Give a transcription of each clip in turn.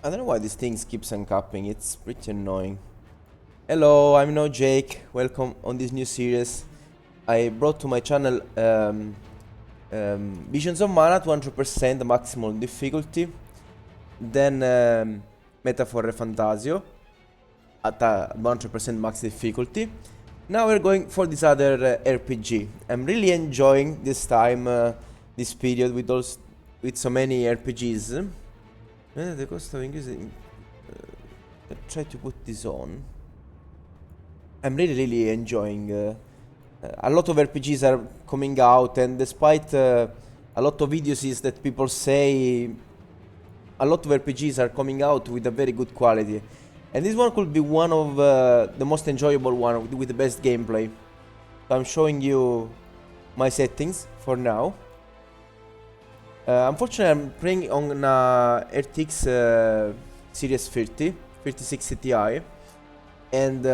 I don't know why this thing keeps uncapping, it's pretty annoying. Hello, I'm now Jake, welcome on this new series. I brought to my channel Visions of Mana 200% maximum difficulty, then Metaphor Fantasio at 100% max difficulty. Now we're going for this other RPG. I'm really enjoying this time, this period with so many RPGs. The cost of increasing. Try to put this on. I'm really enjoying. A lot of RPGs are coming out, and despite a lot of videos is that people say a lot of RPGs are coming out with a very good quality, and this one could be one of the most enjoyable one with the best gameplay. So I'm showing you my settings for now. Unfortunately, I'm playing on RTX Series 3060 Ti, and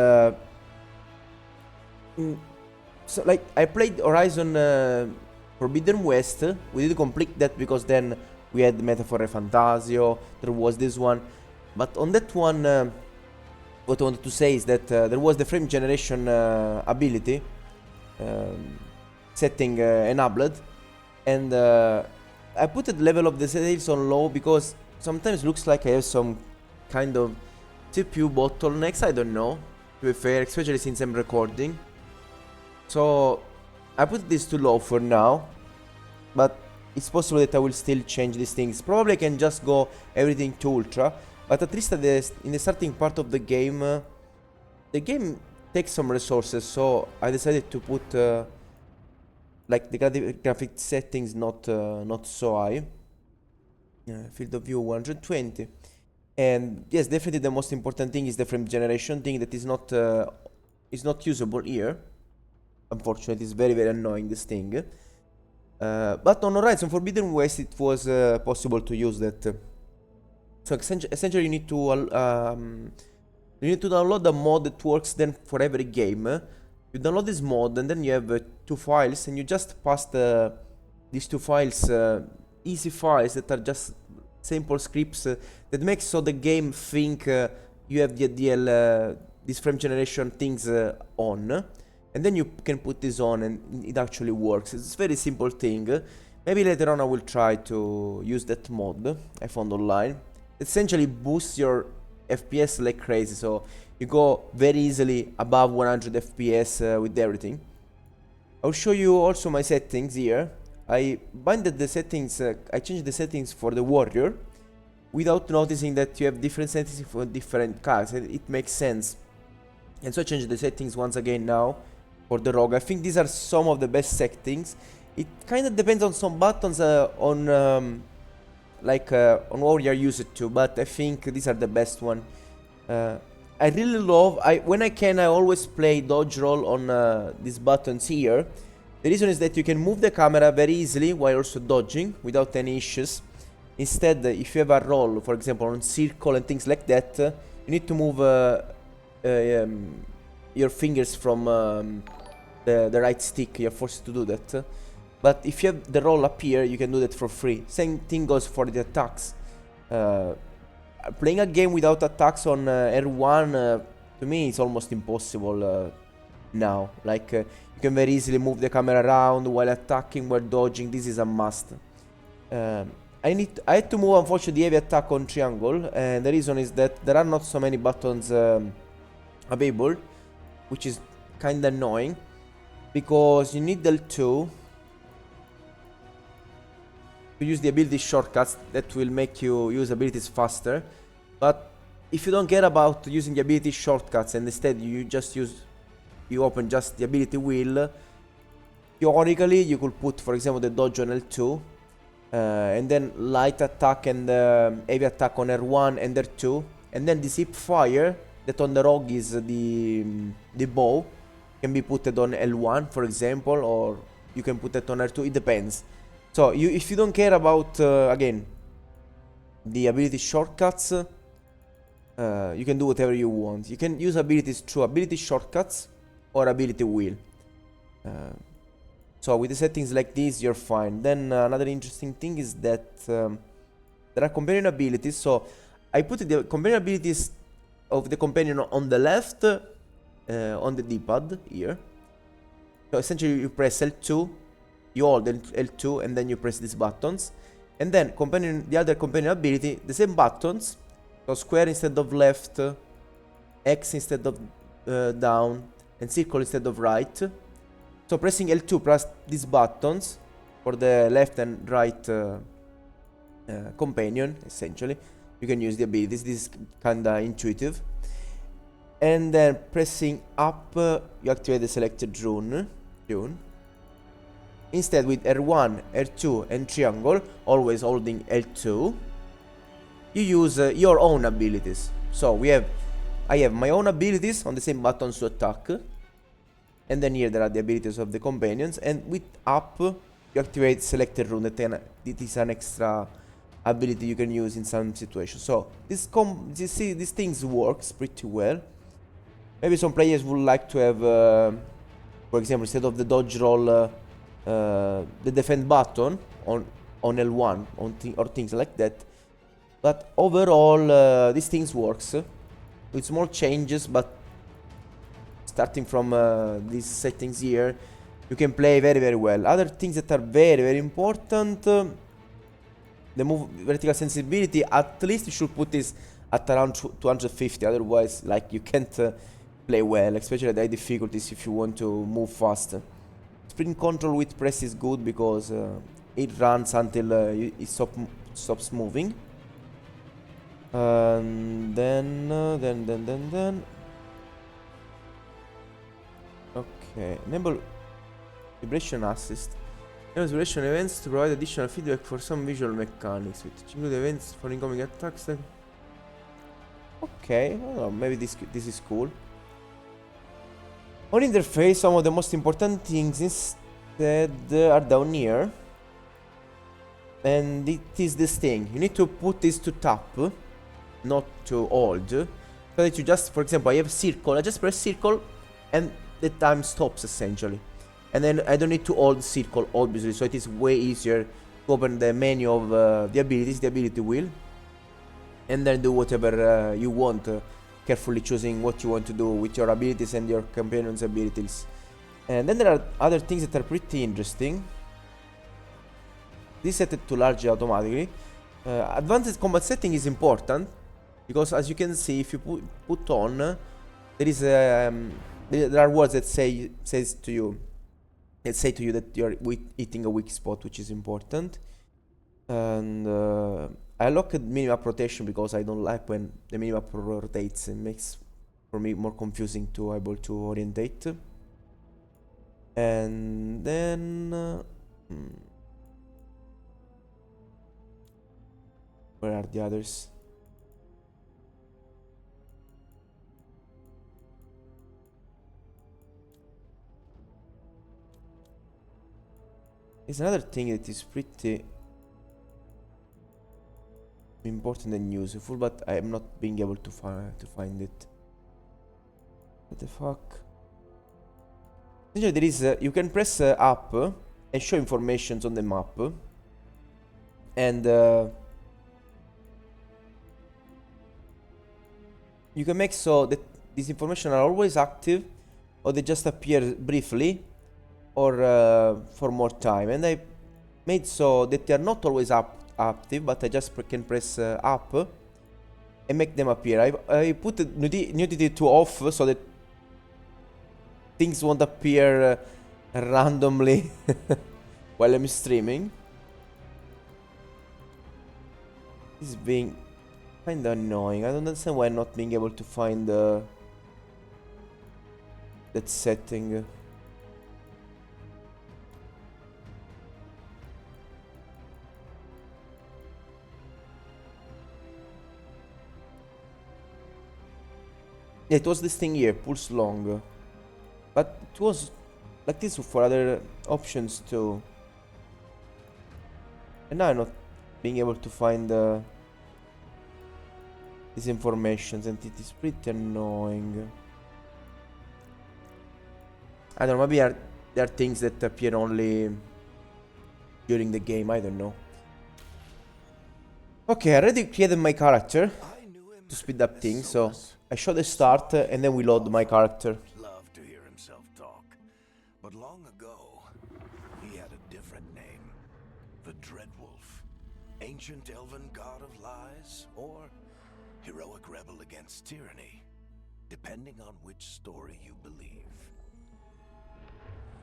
so like I played Horizon Forbidden West. We didn't complete that because then we had Metaphor Fantasio. There was this one, but on that one, what I wanted to say is that there was the frame generation ability setting enabled, and I put the level of the details on low because sometimes it looks like I have some kind of CPU bottlenecks. I don't know, to be fair, especially since I'm recording. So I put this to low for now, but it's possible that I will still change these things. Probably I can just go everything to ultra, but at least in the starting part of the game takes some resources, so I decided to put like the graphic settings not so high. Field of view 120, and yes, definitely the most important thing is the frame generation thing that is not usable here. Unfortunately, it's very annoying, this thing. But on Horizon Forbidden West it was possible to use that. So essentially you need to download a mod that works then for every game. You download this mod and then you have 2 files, and you just pass these 2 files, easy files that are just simple scripts that makes so the game think you have the DL, this frame generation things on, and then you can put this on and it actually works. It's a very simple thing. Maybe later on I will try to use that mod I found online. It essentially boosts your FPS like crazy, so you go very easily above 100 FPS with everything. I'll show you also my settings here. I binded the settings, I changed the settings for the warrior without noticing that you have different settings for different characters. It makes sense. And so I changed the settings once again now for the rogue. I think these are some of the best settings. It kind of depends on some buttons on what you're used to, but I think these are the best one. I really love, when I can, I always play dodge roll on these buttons here. The reason is that you can move the camera very easily while also dodging without any issues. Instead, if you have a roll, for example on circle and things like that, you need to move your fingers from the right stick. You're forced to do that. But if you have the roll up here, you can do that for free. Same thing goes for the attacks. Playing a game without attacks on R1 to me is almost impossible now. Like you can very easily move the camera around while attacking, while dodging. This is a must. I had to move, unfortunately, the heavy attack on triangle, and the reason is that there are not so many buttons available, which is kinda annoying because you need L2 to use the ability shortcuts that will make you use abilities faster. But if you don't care about using the ability shortcuts and instead you open just the ability wheel, theoretically you could put, for example, the dodge on L2 and then light attack and heavy attack on R1 and R2, and then the zip fire that on the rogue is the bow can be put on L1, for example, or you can put it on R2. It depends. So if you don't care about again the ability shortcuts, you can do whatever you want. You can use abilities through ability shortcuts or ability wheel. So with the settings like this, you're fine. Then another interesting thing is that there are companion abilities. So I put the companion abilities of the companion on the left, on the D-pad here. So essentially you press L2, you hold L2 and then you press these buttons. And then the other companion ability, the same buttons. So square instead of left, X instead of down, and circle instead of right. So pressing L2 plus these buttons for the left and right companion, essentially, you can use the abilities. This is kinda intuitive. And then pressing up, you activate the selected rune. Instead, with R1, R2, and triangle, always holding L2, you use your own abilities. So I have my own abilities on the same buttons to attack. And then here there are the abilities of the companions. And with up, you activate selected rune. It is an extra ability you can use in some situations. So these things works pretty well. Maybe some players would like to have, for example, instead of the dodge roll, the defend button on L1 or things like that. But overall, these things works with small changes. But starting from these settings here, you can play very, very well. Other things that are very, very important, the vertical sensibility. At least you should put this at around 250. Otherwise, like, you can't play well, especially at high difficulties if you want to move fast. Sprint control with press is good because it runs until it stops moving. And then okay, enable vibration assist. Enable vibration events to provide additional feedback for some visual mechanics, which include events for incoming attacks. Okay, I don't know, maybe this is cool. On interface, some of the most important things instead are down here. And it is this thing. You need to put this to tap, not to hold. So that you just, for example, I have circle. I just press circle and the time stops essentially. And then I don't need to hold circle, obviously. So it is way easier to open the menu of the abilities, the ability wheel. And then do whatever you want. Carefully choosing what you want to do with your abilities and your companion's abilities. And then there are other things that are pretty interesting. This set it to large automatically. Advanced combat setting is important because, as you can see, if you put on, there are words that say to you that you're hitting a weak spot, which is important. And I locked minimap rotation because I don't like when the minimap rotates. It makes for me more confusing to able to orientate. And then where are the others? There's another thing that is pretty important and useful, but I am not being able to find it. What the fuck? Essentially, there is you can press up and show informations on the map, and you can make so that these information are always active, or they just appear briefly, or for more time. And I made so that they are not always active, but I just can press up and make them appear. I put the nudity to off so that things won't appear randomly while I'm streaming. This is being kinda annoying. I don't understand why I'm not being able to find that setting. Yeah, it was this thing here, pulse long. But it was like this for other options too. And now I'm not being able to find these informations, and it is pretty annoying. I don't know, maybe there are things that appear only during the game, I don't know. Okay, I already created my character. to speed up things. So I show the start and then we load my character. Love to hear himself talk, but long ago he had a different name, the Dreadwolf, ancient elven god of lies, or heroic rebel against tyranny, depending on which story you believe.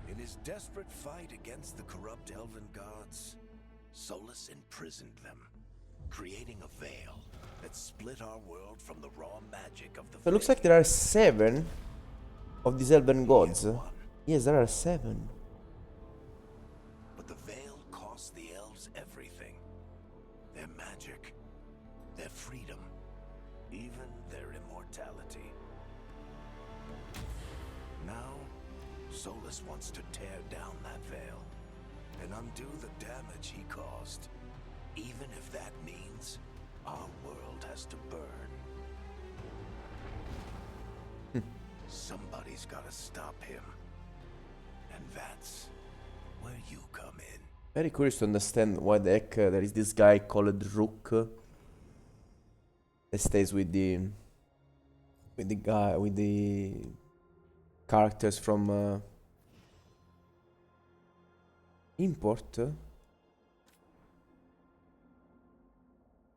In his desperate fight against the corrupt elven gods, Solus imprisoned them, creating a veil that split our world from the raw magic of the So it looks like there are 7 of these elven gods. One. Yes, there are 7. But the veil cost the elves everything. Their magic, their freedom, even their immortality. Now, Solus wants to tear down that veil and undo the damage he caused, even if that means our world has to burn. Somebody's gotta stop him. And that's where you come in. Very curious to understand why the heck there is this guy called Rook that stays with the characters from Import.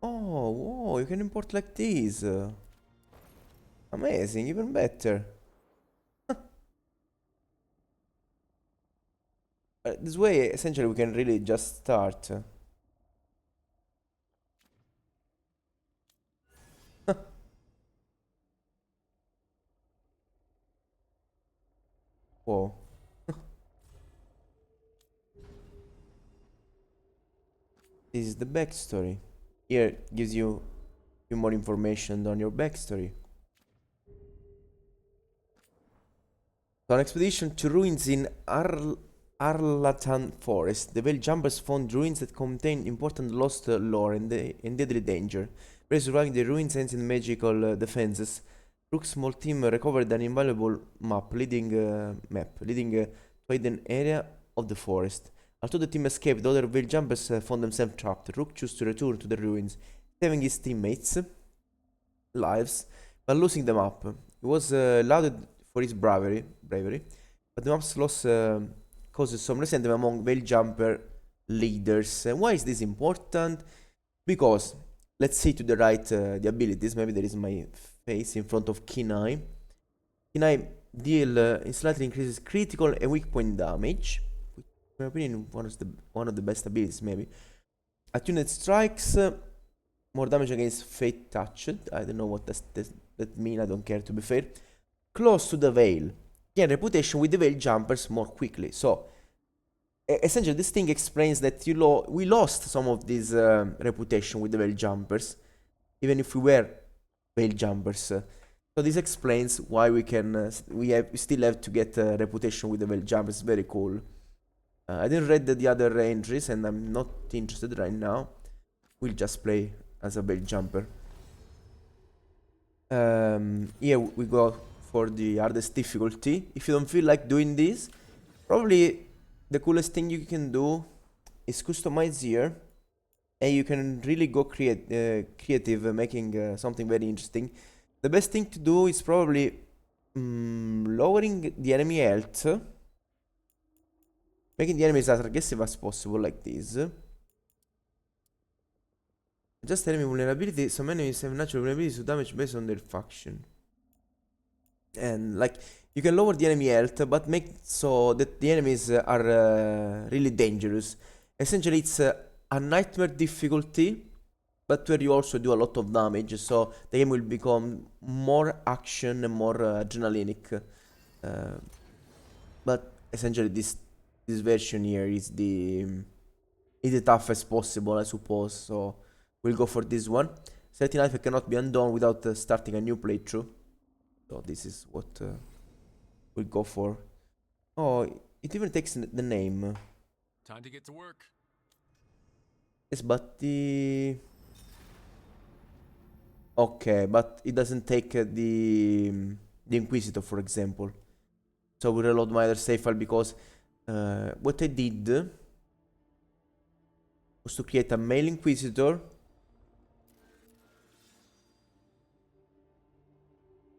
Oh, whoa, you can import like this. Amazing, even better. This way, essentially, we can really just start. Whoa. This is the backstory. Here it gives you a few more information on your backstory. So on expedition to ruins in Arlatan Forest, the Veil Jumpers found ruins that contain important lost lore and deadly danger. By surviving the ruins and in magical defenses, Rook's small team recovered an invaluable map leading to a hidden area of the forest. Although the team escaped, the other Veil Jumpers found themselves trapped. Rook chose to return to the ruins, saving his teammates' lives but losing the map. He was lauded for his bravery, but the map's loss causes some resentment among Veil Jumper leaders. Why is this important? Because, let's see to the right the abilities. Maybe there is my face in front of Keen Eye. Keen Eye deal slightly increases critical and weak point damage. In my opinion, one of the best abilities, maybe. Attuned strikes, more damage against Fate Touched. I don't know what that means, I don't care to be fair. Close to the Veil. Gain reputation with the Veil Jumpers more quickly. So, essentially, this thing explains that we lost some of this reputation with the Veil Jumpers, even if we were Veil Jumpers. So this explains why we still have to get a reputation with the Veil Jumpers. Very cool. I didn't read the other entries and I'm not interested right now. We'll just play as a Veil Jumper. Here we go for the hardest difficulty. If you don't feel like doing this, probably the coolest thing you can do is customize here. And you can really go creative, making something very interesting. The best thing to do is probably lowering the enemy health. Making the enemies as aggressive as possible, like this. Just enemy vulnerability. Some enemies have natural vulnerability to damage based on their faction. And like, you can lower the enemy health, but make so that the enemies are really dangerous. Essentially, it's a nightmare difficulty, but where you also do a lot of damage. So the game will become more action and more adrenalinic. But essentially, this version here is the toughest possible, I suppose. So we'll go for this one. Certain life cannot be undone without starting a new playthrough. So this is what we'll go for. Oh, it even takes the name. Time to get to work. Yes, but okay, but it doesn't take the Inquisitor, for example. So we reload my other save file because what I did was to create a male Inquisitor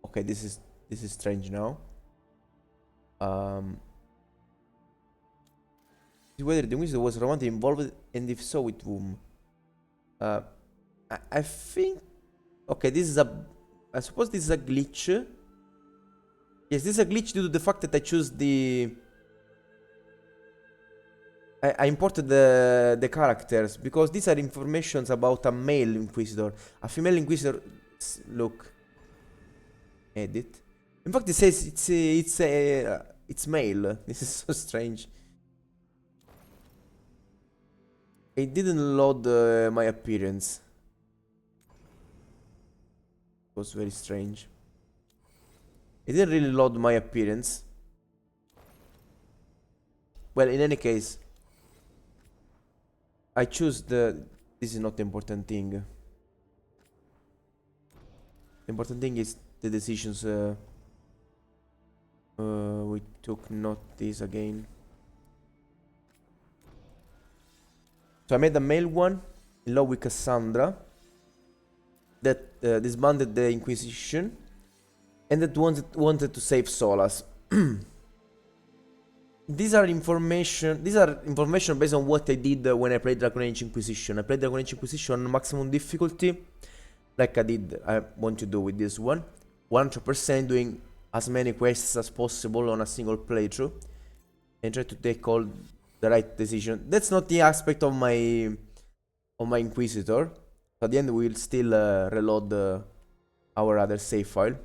Okay, this is strange now. Whether the Inquisitor was romantically involved, and if so, with whom? I think. Okay, this is a. I suppose this is a glitch. Yes, this is a glitch due to the fact that I choose the. I imported the characters because these are informations about a male Inquisitor. A female Inquisitor. Look. Edit. In fact, it says it's male. This is so strange. It didn't load my appearance. It was very strange. It didn't really load my appearance. Well, in any case, I choose the. This is not the important thing. The important thing is the decisions we took, not this again. So I made a male one, in love with Cassandra, that disbanded the Inquisition, and that wanted to save Solas. These are information based on what I did when I played Dragon Age Inquisition. I played Dragon Age Inquisition on maximum difficulty, like I want to do with this one. 100% doing as many quests as possible on a single playthrough, and try to take all the right decision. That's not the aspect of my Inquisitor. So at the end we'll still reload our other save file.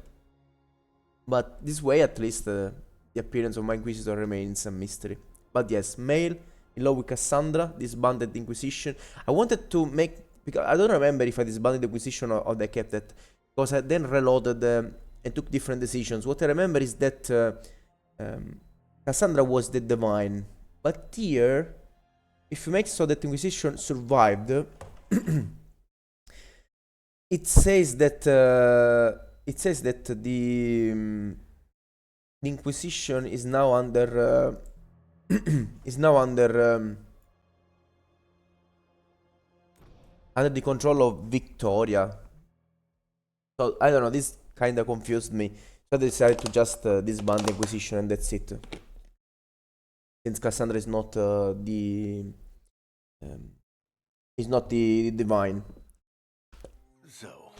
But this way at least the appearance of my Inquisitor remains a mystery. But yes, male, in love with Cassandra, disbanded the Inquisition. I wanted to make, because I don't remember if I disbanded the Inquisition or I kept it, because I then reloaded and took different decisions. What I remember is that Cassandra was the Divine. But here, if you make so that Inquisition survived, it says that the Inquisition is now under under the control of Victoria. So I don't know. This kind of confused me. So I decided to just disband the Inquisition and that's it. Since Cassandra is not the Divine. So,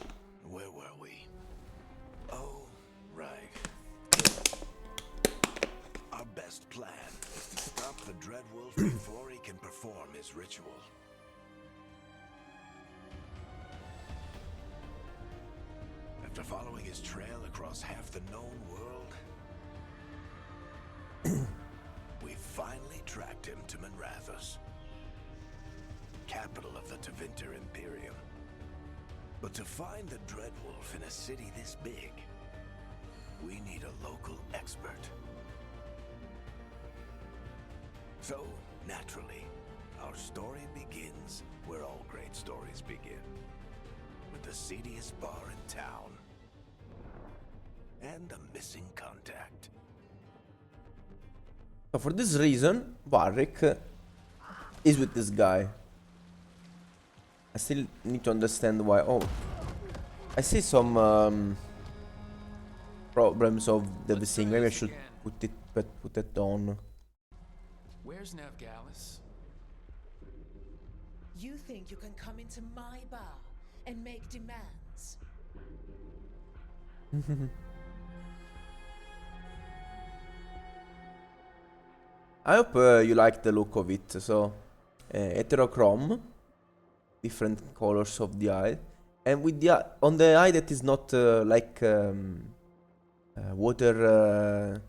where were we? Oh, right. Our best plan is to stop the Dreadwolf before he can perform his ritual. After following his trail across half the known world, we finally tracked him to Manrathus, capital of the Tevinter Imperium. But to find the Dreadwolf in a city this big, we need a local expert. So, naturally, our story begins where all great stories begin, with the seediest bar in town and a missing contact. So for this reason, Varric is with this guy. I still need to understand why. Oh, I see some problems of the thing. Maybe I should put it on. Where's Navgalis? You think you can come into my bar and make demands? I hope you like the look of it. So, heterochrome, different colors of the eye, and with the on the eye that is not like water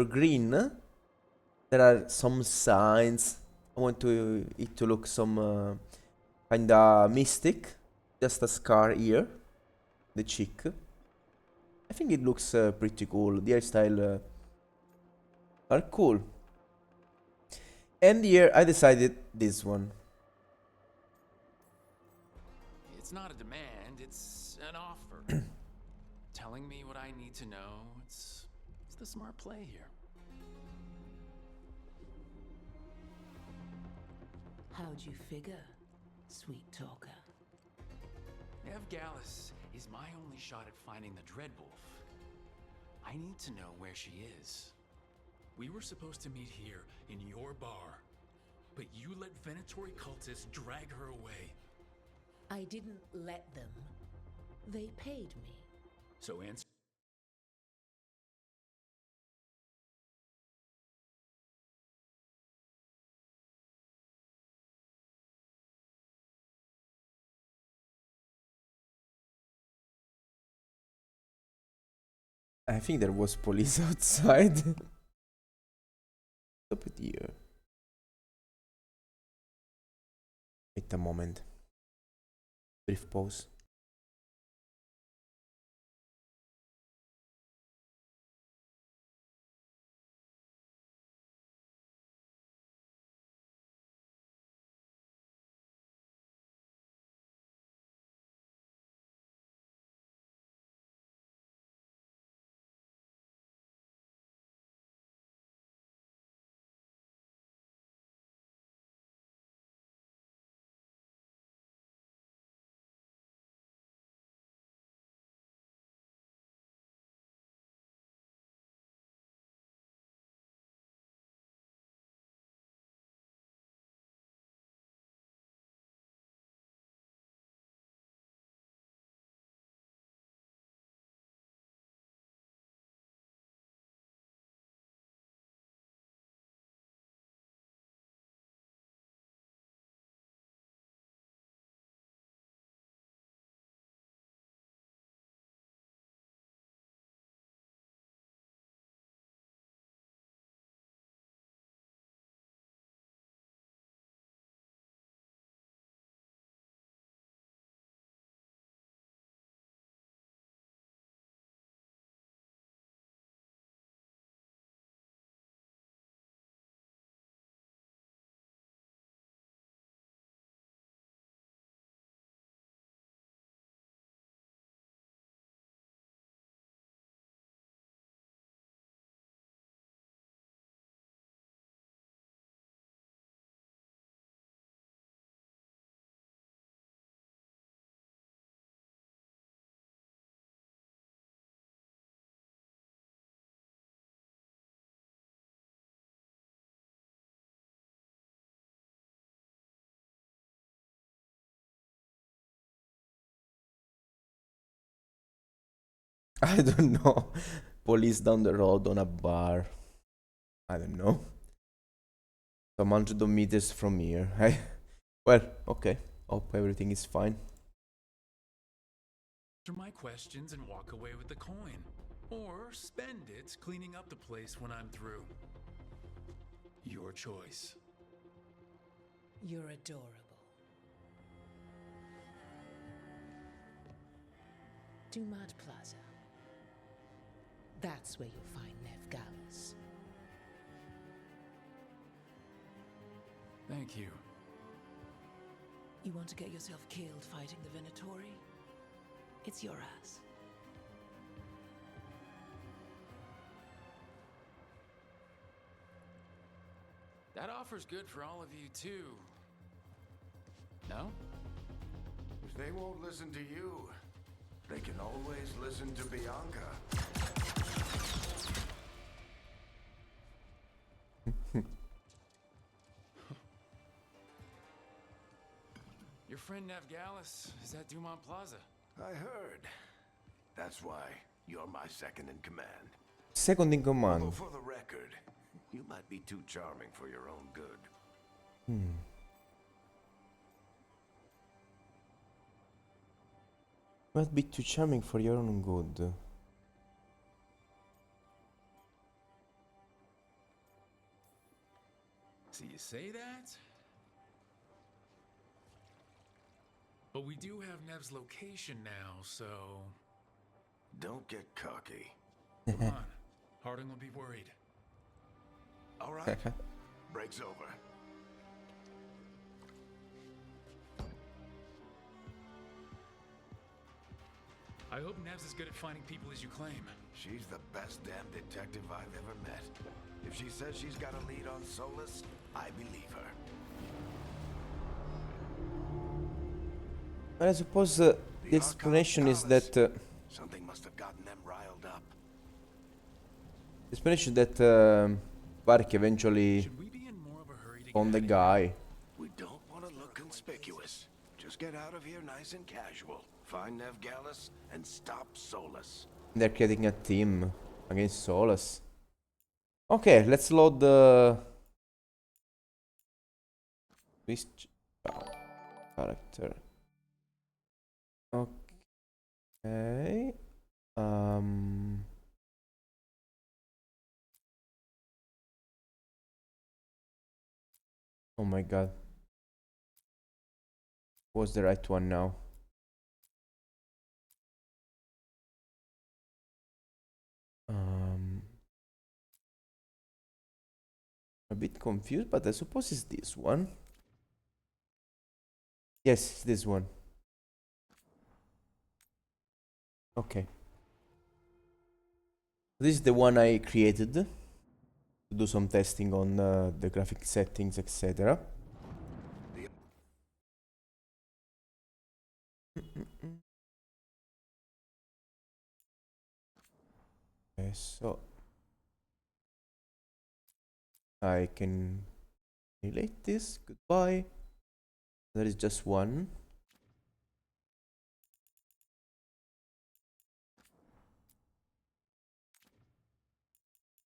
green. There are some signs. I want it to look some kinda mystic. Just a scar here, the cheek. I think it looks pretty cool. The hairstyle are cool. And here I decided this one. It's not a demand, it's an offer. Telling me what I need to know. It's the smart play here. How'd you figure, sweet talker? Navgalis is my only shot at finding the Dreadwolf. I need to know where she is. We were supposed to meet here in your bar, but you let Venatori cultists drag her away. I didn't let them. They paid me. So answer. I think there was police outside. Stop it here. Wait a moment. Brief pause. I don't know. Police down the road on a bar. I don't know. Some hundred of meters from here. Well, okay. Hope everything is fine. Answer my questions and walk away with the coin. Or spend it cleaning up the place when I'm through. Your choice. You're adorable. Dumad Plaza. That's where you'll find Nev Gallus. Thank you. You want to get yourself killed fighting the Venatori? It's your ass. That offer's good for all of you, too. No? If they won't listen to you, they can always listen to Bianca. Your friend Nev Gallus is at Dumont Plaza. I heard. That's why you're my second in command. Second in command. Although for the record, you might be too charming for your own good. Might be too charming for your own good. So you say that? But we do have Nev's location now, so... Don't get cocky. Come on. Harding will be worried. All right. Break's over. I hope Nev's as good at finding people as you claim. She's the best damn detective I've ever met. If she says she's got a lead on Solus, I believe her. But I suppose The explanation is that something must have gotten them riled up. the explanation that Vark eventually Should we be in more of a hurry to get found the out of guy. We don't want to look conspicuous. Just get out of here nice and casual. Find Nev Gallus and stop Solus. They're creating a team against Solus. Okay, let's load the this character. Okay. Oh my god. Was the right one now? A bit confused, but I suppose it's this one. Yes, it's this one. Okay. This is the one I created to do some testing on the graphic settings, etc. Okay, so I can relate this. Goodbye. There is just one.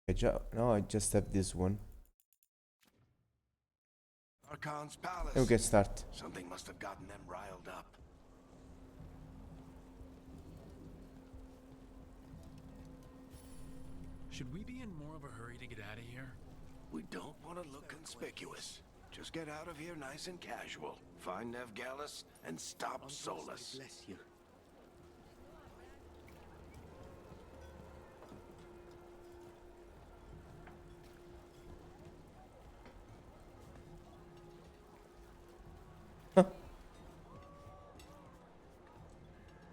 Okay, now I just have this one. Archon's palace. And we can start. Something must have gotten them riled up. Should we be in more of a hurry to get out of here? We don't want to look conspicuous. Just get out of here nice and casual. Find Nev Gallus and stop Solus. Bless you.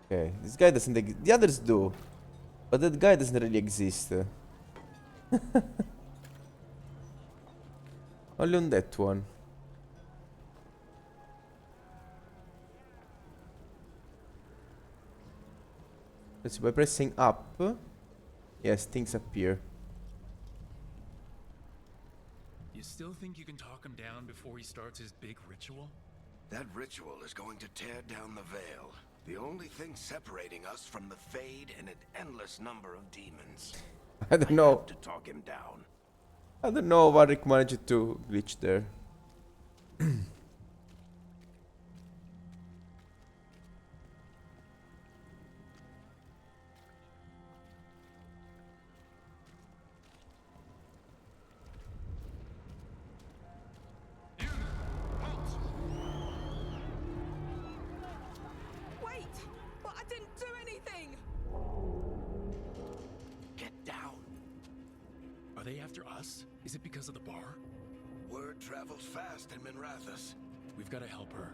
Okay, this guy doesn't the others do. But that guy doesn't really exist. Only on that one. Let's see, by pressing up, yes, things appear. You still think you can talk him down before he starts his big ritual? That ritual is going to tear down the veil. The only thing separating us from the Fade and an endless number of demons. I don't know. Have to talk him down. I don't know what Rick managed to glitch there. Wait! But I didn't do anything! Get down. Are they after us? Is it because of the bar? Word travels fast in Minrathous. We've got to help her.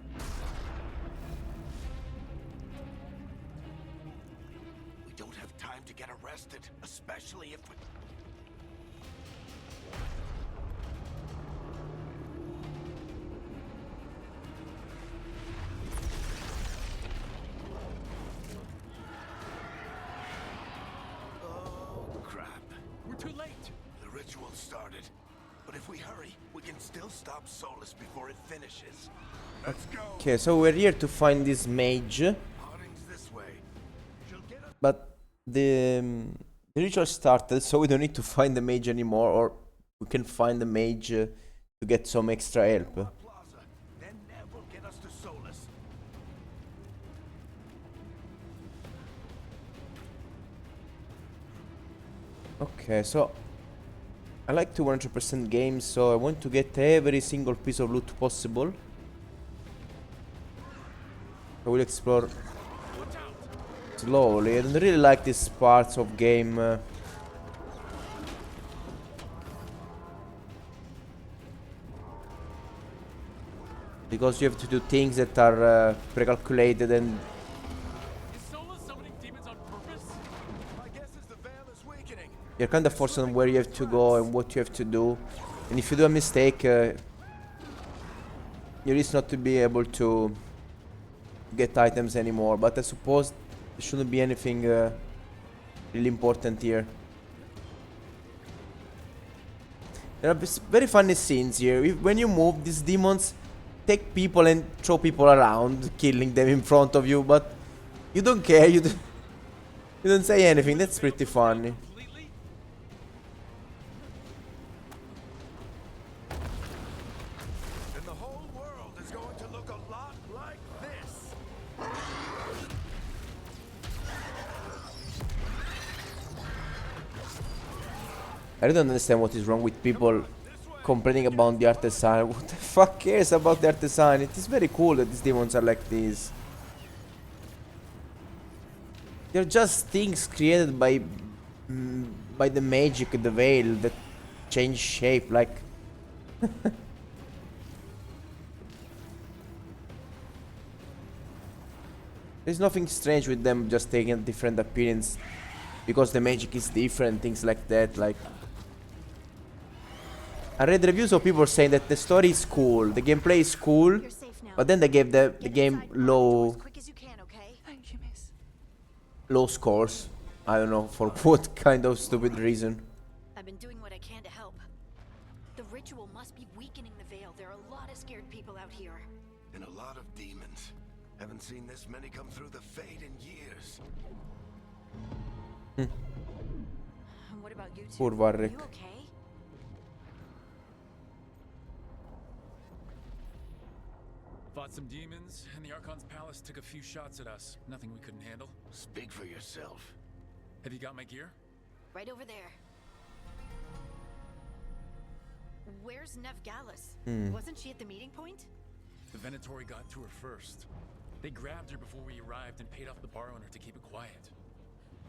We don't have time to get arrested, especially if we... Oh, crap. We're too late! The ritual started. But if we hurry, we can still stop Solus before it finishes. Let's go. Okay, so we're here to find this mage, Harding's this way. She'll get us. but the ritual started, so we don't need to find the mage anymore, or we can find the mage to get some extra help. Plaza. Then Nev will get us to Solus. Okay, so I like to 100% games, so I want to get every single piece of loot possible. I will explore slowly. I don't really like these parts of game. Because you have to do things that are pre-calculated and Is Solus summoning demons on purpose? My guess is the veil is weakening. you're kind of forced on where you have to go and what you have to do. And if you do a mistake, you risk not to be able to get items anymore, but I suppose there shouldn't be anything really important here. There are very funny scenes here. When you move, these demons take people and throw people around, killing them in front of you, but you don't care, you don't say anything. That's pretty funny. And the whole world is going to look a lot like this. I don't understand what is wrong with people complaining about the artisan. What the fuck cares about the artisan? It is very cool that these demons are like this. They're just things created by the magic, the veil that change shape. Like there's nothing strange with them just taking a different appearance because the magic is different, things like that. Like I read reviews of people saying that the story is cool, the gameplay is cool, but then they gave the game low scores. I don't know for what kind of stupid reason. I've been doing what I can to help. The ritual must be weakening the veil. There are a lot of scared people out here. And a lot of demons. Haven't seen this many come through the Fade in years. What about you two? Poor Varric. You okay? Fought some demons, and the Archon's palace took a few shots at us. Nothing we couldn't handle. Speak for yourself. Have you got my gear? Right over there. Where's Nev Gallus? Wasn't she at the meeting point? The Venatori got to her first. They grabbed her before we arrived and paid off the bar owner to keep it quiet.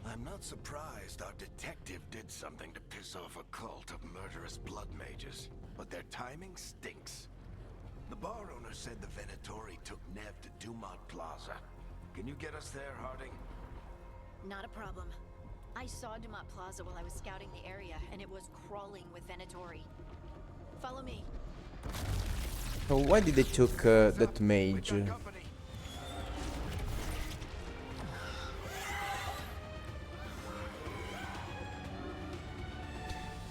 I'm not surprised our detective did something to piss off a cult of murderous blood mages, but their timing stinks. The bar owner said the Venatori took Nev to Dumont Plaza. Can you get us there, Harding? Not a problem. I saw Dumont Plaza while I was scouting the area, and it was crawling with Venatori. Follow me. So why did they took that mage?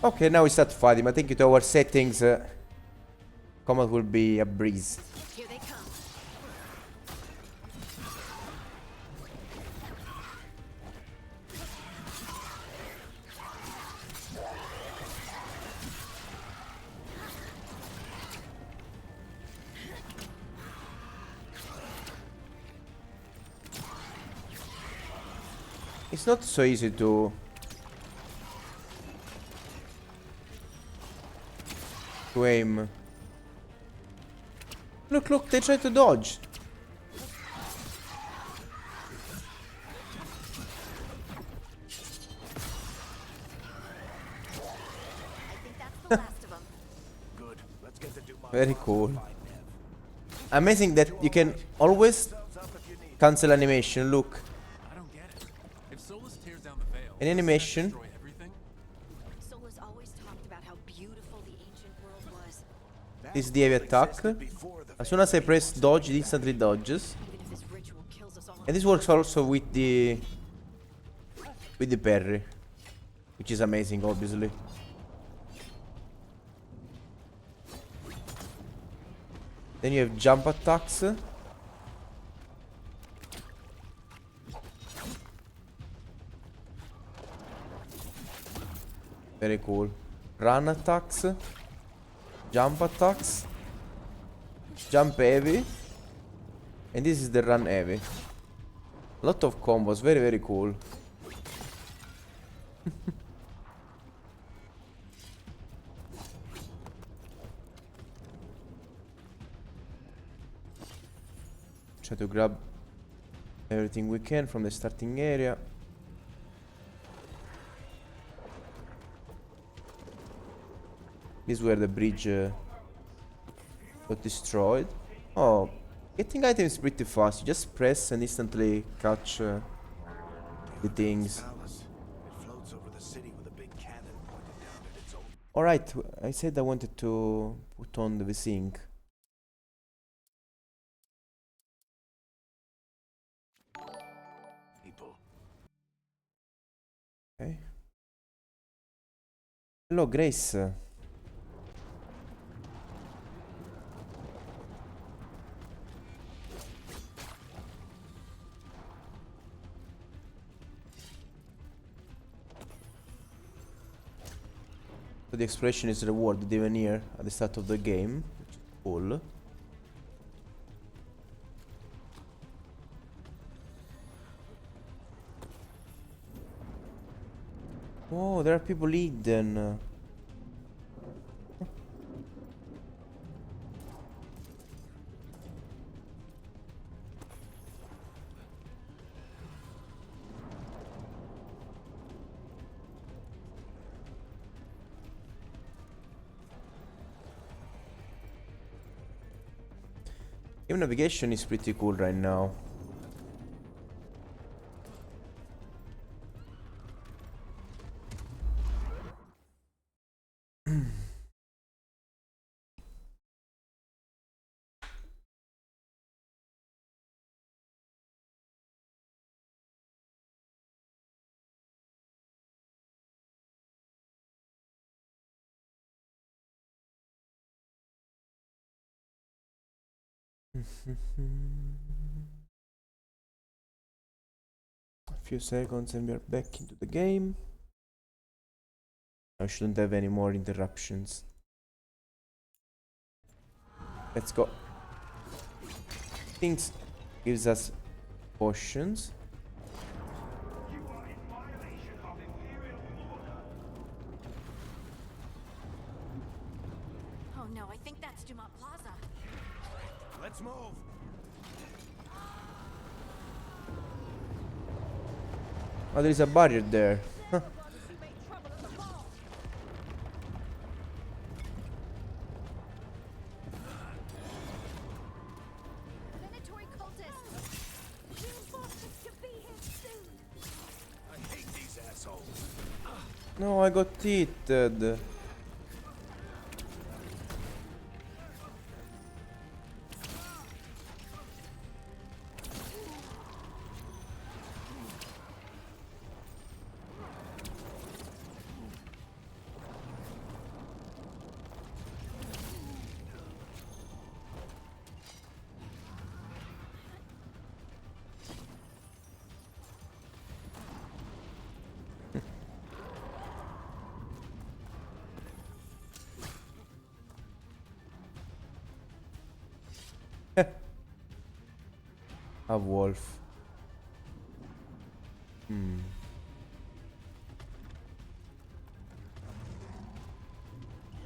Okay, now we start fighting. I think with our settings, combat will be a breeze. Here they come. It's not so easy to aim. Look, they try to dodge. I think that's the last of them. Good. Let's get to Dumont Very Plaza cool. and find Nev. Amazing that you can always cancel animation. Look, I don't get it. If Solus tears down the veil, an animation. destroy everything? Solus always talked about how beautiful the ancient world was. This is the heavy attack. As soon as I press dodge, it instantly dodges. Even if this ritual kills us all. And this works also with the parry, which is amazing, obviously. Then you have jump attacks. Very cool. Run attacks. Jump attacks. Jump heavy. And this is the run heavy. A lot of combos, very very cool. Try to grab everything we can from the starting area. This is where the bridge got destroyed. Oh, getting items pretty fast. You just press and instantly catch the things. Palace. It floats over the city with a big cannon pointed down at its own. Alright, I said I wanted to put on the sync. Okay. Hello, Grace. So the exploration is rewarded even here at the start of the game, which is cool. Oh, there are people hidden. Game navigation is pretty cool right now. A few seconds and we are back into the game. I shouldn't have any more interruptions. Let's go. Things gives us potions. Oh no, I think that's Dumont Plaza. Let's move. Oh, there is a barrier there. Huh. Venatory cultists! Reinforcements could be here soon! I hate these assholes. No, I got hit. A wolf.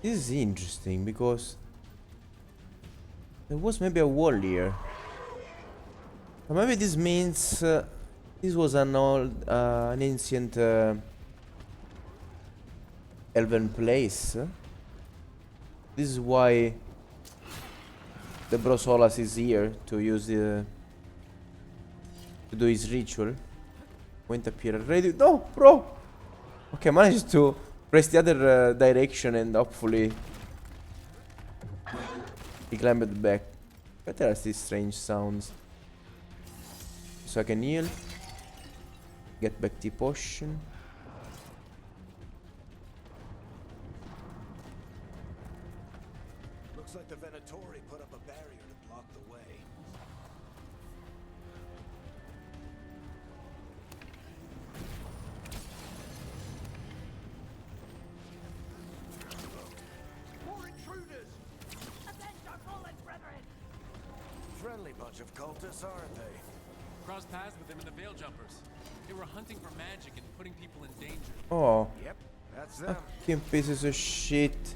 This is interesting because there was maybe a wall here. Or maybe this means this was an old, an ancient elven place. This is why the Brosolas is here to use the to do his ritual. Won't appear already. No, bro. Okay, I managed to press the other direction and hopefully he climbed back. But there are these strange sounds. So I can heal. Get back the potion. Looks like the Venatori put up a barrier to block the way. More intruders! Avenge our fallen brethren! Friendly bunch of cultists, aren't they? Crossed paths with them in the Veil Jumpers. They were hunting for magic and putting people in danger. Oh, Yep, that's them. fucking pieces of shit.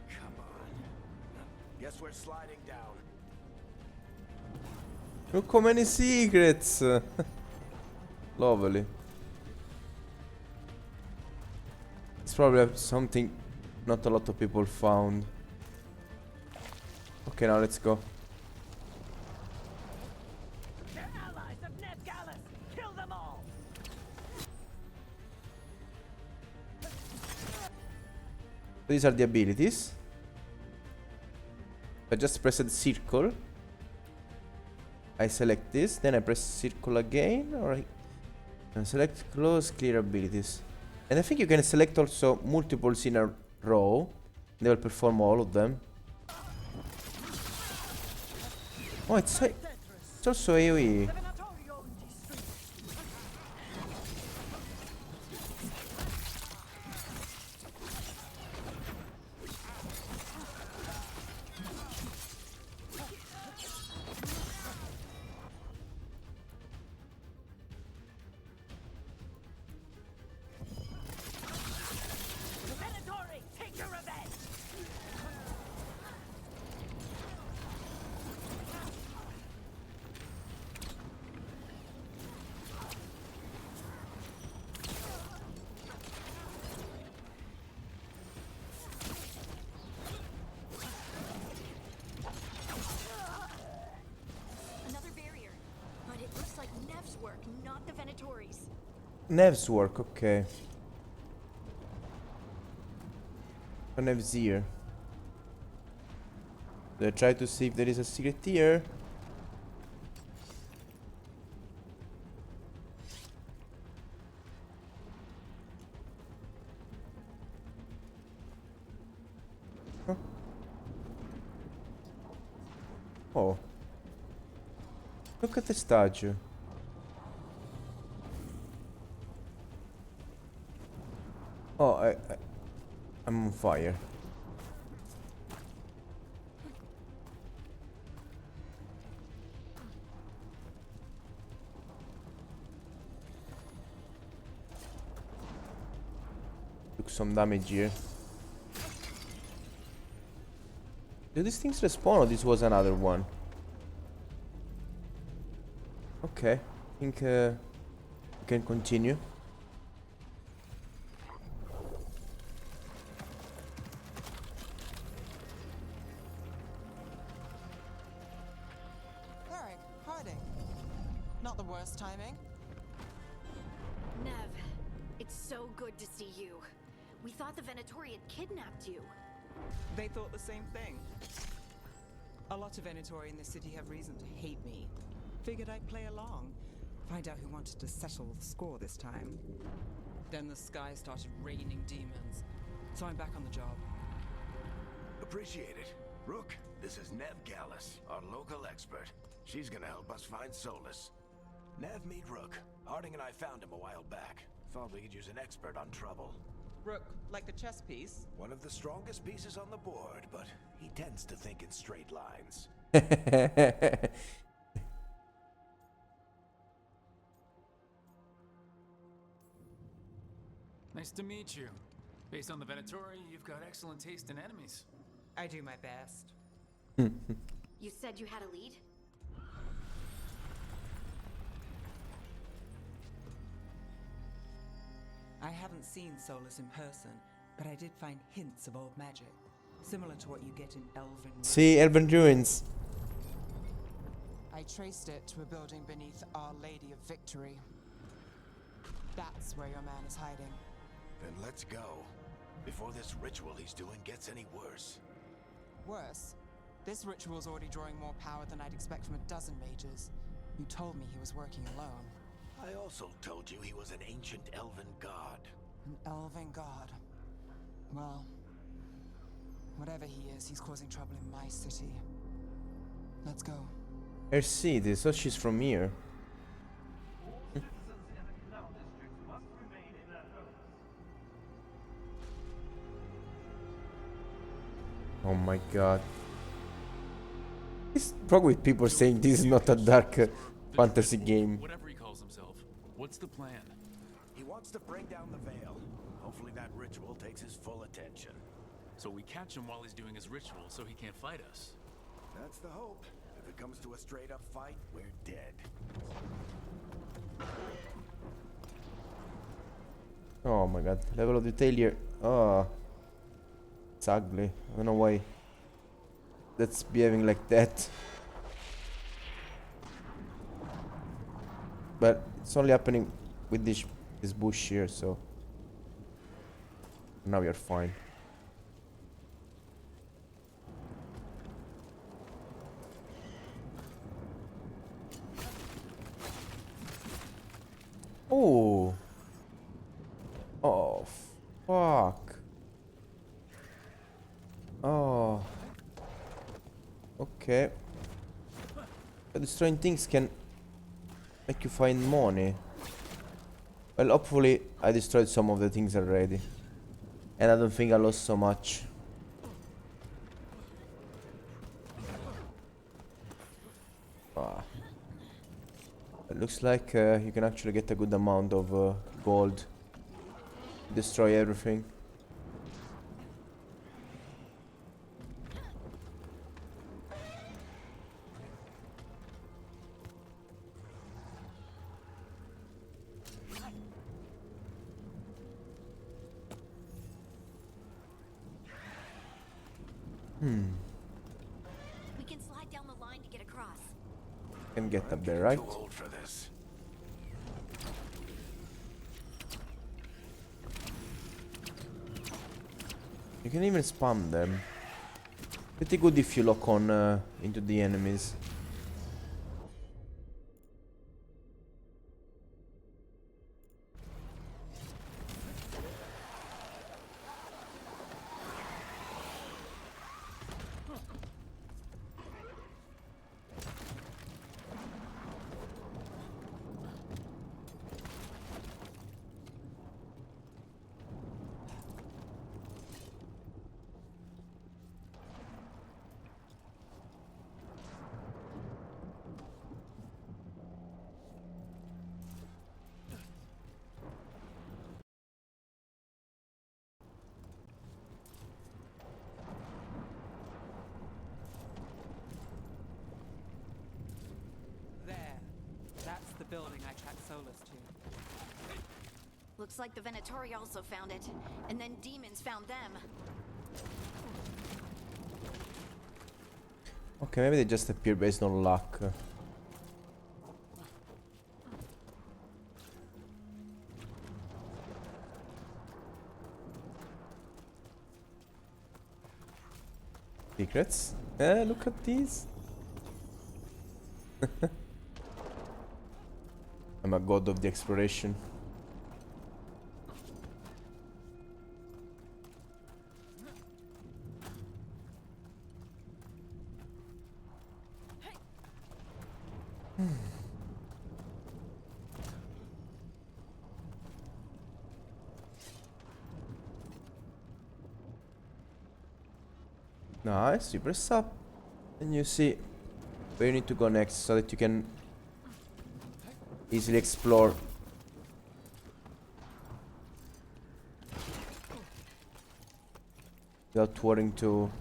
Come on. Guess we're sliding down. Look how many secrets! Lovely. It's probably something not a lot of people found. Okay, now let's go. They're allies of Ned Gallus! Kill them all! These are the abilities. I just pressed circle. I select this, then I press circle again, or I can select close, clear abilities. And I think you can select also multiples in a row. They will perform all of them. Oh, it's also AoE. Venatori, take your revenge! Another barrier. But it looks like Nev's work, not the Venatori's. Nev's work, okay. So Nev's here. So I try to see if there is a secret here. Huh. Oh. Look at the statue. Oh, I'm on fire. Took some damage here. Do these things respawn or this was another one? Okay, I think we can continue. Eric, hiding. Not the worst timing. Nev, it's so good to see you. We thought the Venatori had kidnapped you. They thought the same thing. A lot of Venatori in this city have reason to hate me. Figured I'd play along. Find out who wanted to settle the score this time. Then the sky started raining demons. So I'm back on the job. Appreciate it. Rook, this is Nev Gallus, our local expert. She's gonna help us find Solus. Nev, meet Rook. Harding and I found him a while back. Thought we could use an expert on trouble. Rook, like the chess piece? One of the strongest pieces on the board, but he tends to think in straight lines. Nice to meet you. Based on the Venatori, you've got excellent taste in enemies. I do my best. You said you had a lead? I haven't seen Solus in person, but I did find hints of old magic. Similar to what you get in Elven. See, Elven Ruins. I traced it to a building beneath Our Lady of Victory. That's where your man is hiding. Then let's go. Before this ritual he's doing gets any worse. Worse, this ritual's already drawing more power than I'd expect from a dozen mages. You told me he was working alone. I also told you he was an ancient elven god. An elven god. Well, whatever he is, he's causing trouble in my city. Let's go. Her city, so she's from here. Oh my god. It's probably people saying this is not a dark fantasy game. Whatever he calls himself. What's the plan? He wants to bring down the veil. Hopefully that ritual takes his full attention. So we catch him while he's doing his ritual so he can't fight us. That's the hope. If If it comes to a straight up fight, we're dead. Oh my god, level of detail here. Oh, it's ugly. I don't know why that's behaving like that. But it's only happening with this bush here, so now you're fine. Oh. Oh, fuck. Oh. Okay. Destroying things can make you find money. Well, hopefully I destroyed some of the things already. And I don't think I lost so much. Ah. It looks like you can actually get a good amount of gold. Destroy everything. We can slide down the line to get across. Can get up there, right? Too old for this. You can even spam them. Pretty good if you lock on into the enemies. There. That's the building I tracked Solus to. Looks like the Venatori also found it, and then demons found them. Okay, maybe they just appear based on luck. Secrets? Look at these. I'm a god of the exploration. Nice, you press up and you see where you need to go next so that you can easily explore. Without worrying to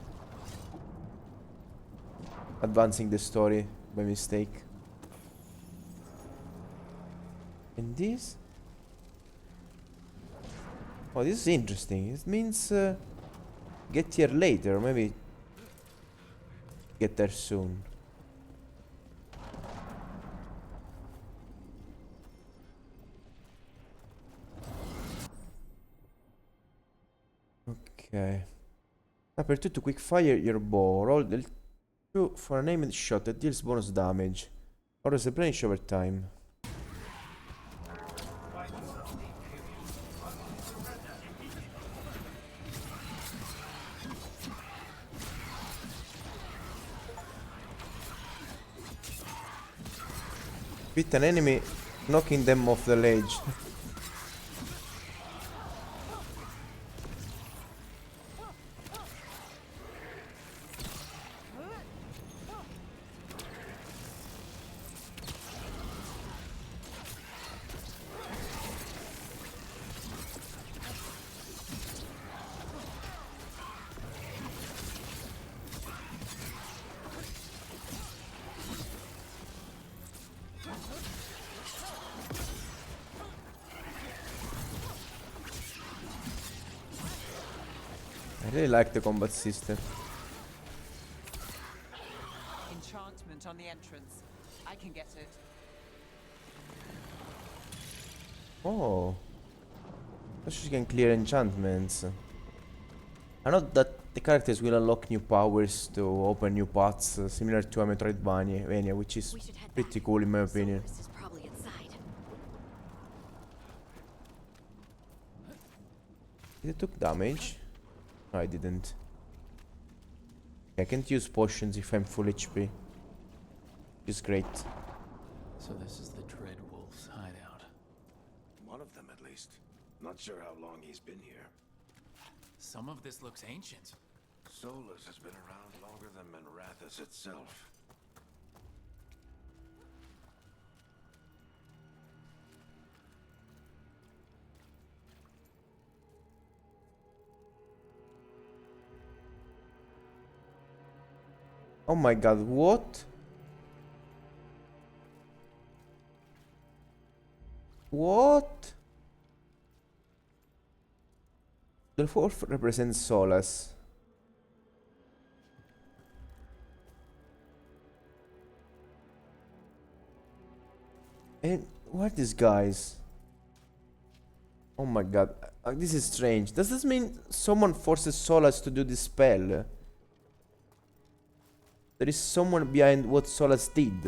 advancing the story by mistake. And this? Oh, this is interesting. It means get here later, or maybe get there soon. Okay. Aperture to quick fire your bow. Roll L2 for an aimed shot that deals bonus damage. Or replenish over time. Beat an enemy, knocking them off the ledge. really like the combat system. Enchantment on the entrance. I can get it. Oh. So she can clear enchantments. I know that the characters will unlock new powers to open new paths, similar to a Metroidvania, which is We should head pretty back. cool in my opinion. Solus is probably inside. Did it took damage? No, I didn't. I can't use potions if I'm full HP. Which is great. So this is the Dread Wolf's hideout. One of them, at least. Not sure how long he's been here. Some of this looks ancient. Solus has been around longer than Manrathus itself. Oh my god, what? What? The fourth represents Solus. And what are these guys? Oh my god, this is strange. Does this mean someone forces Solus to do this spell? There is someone behind what Solus did.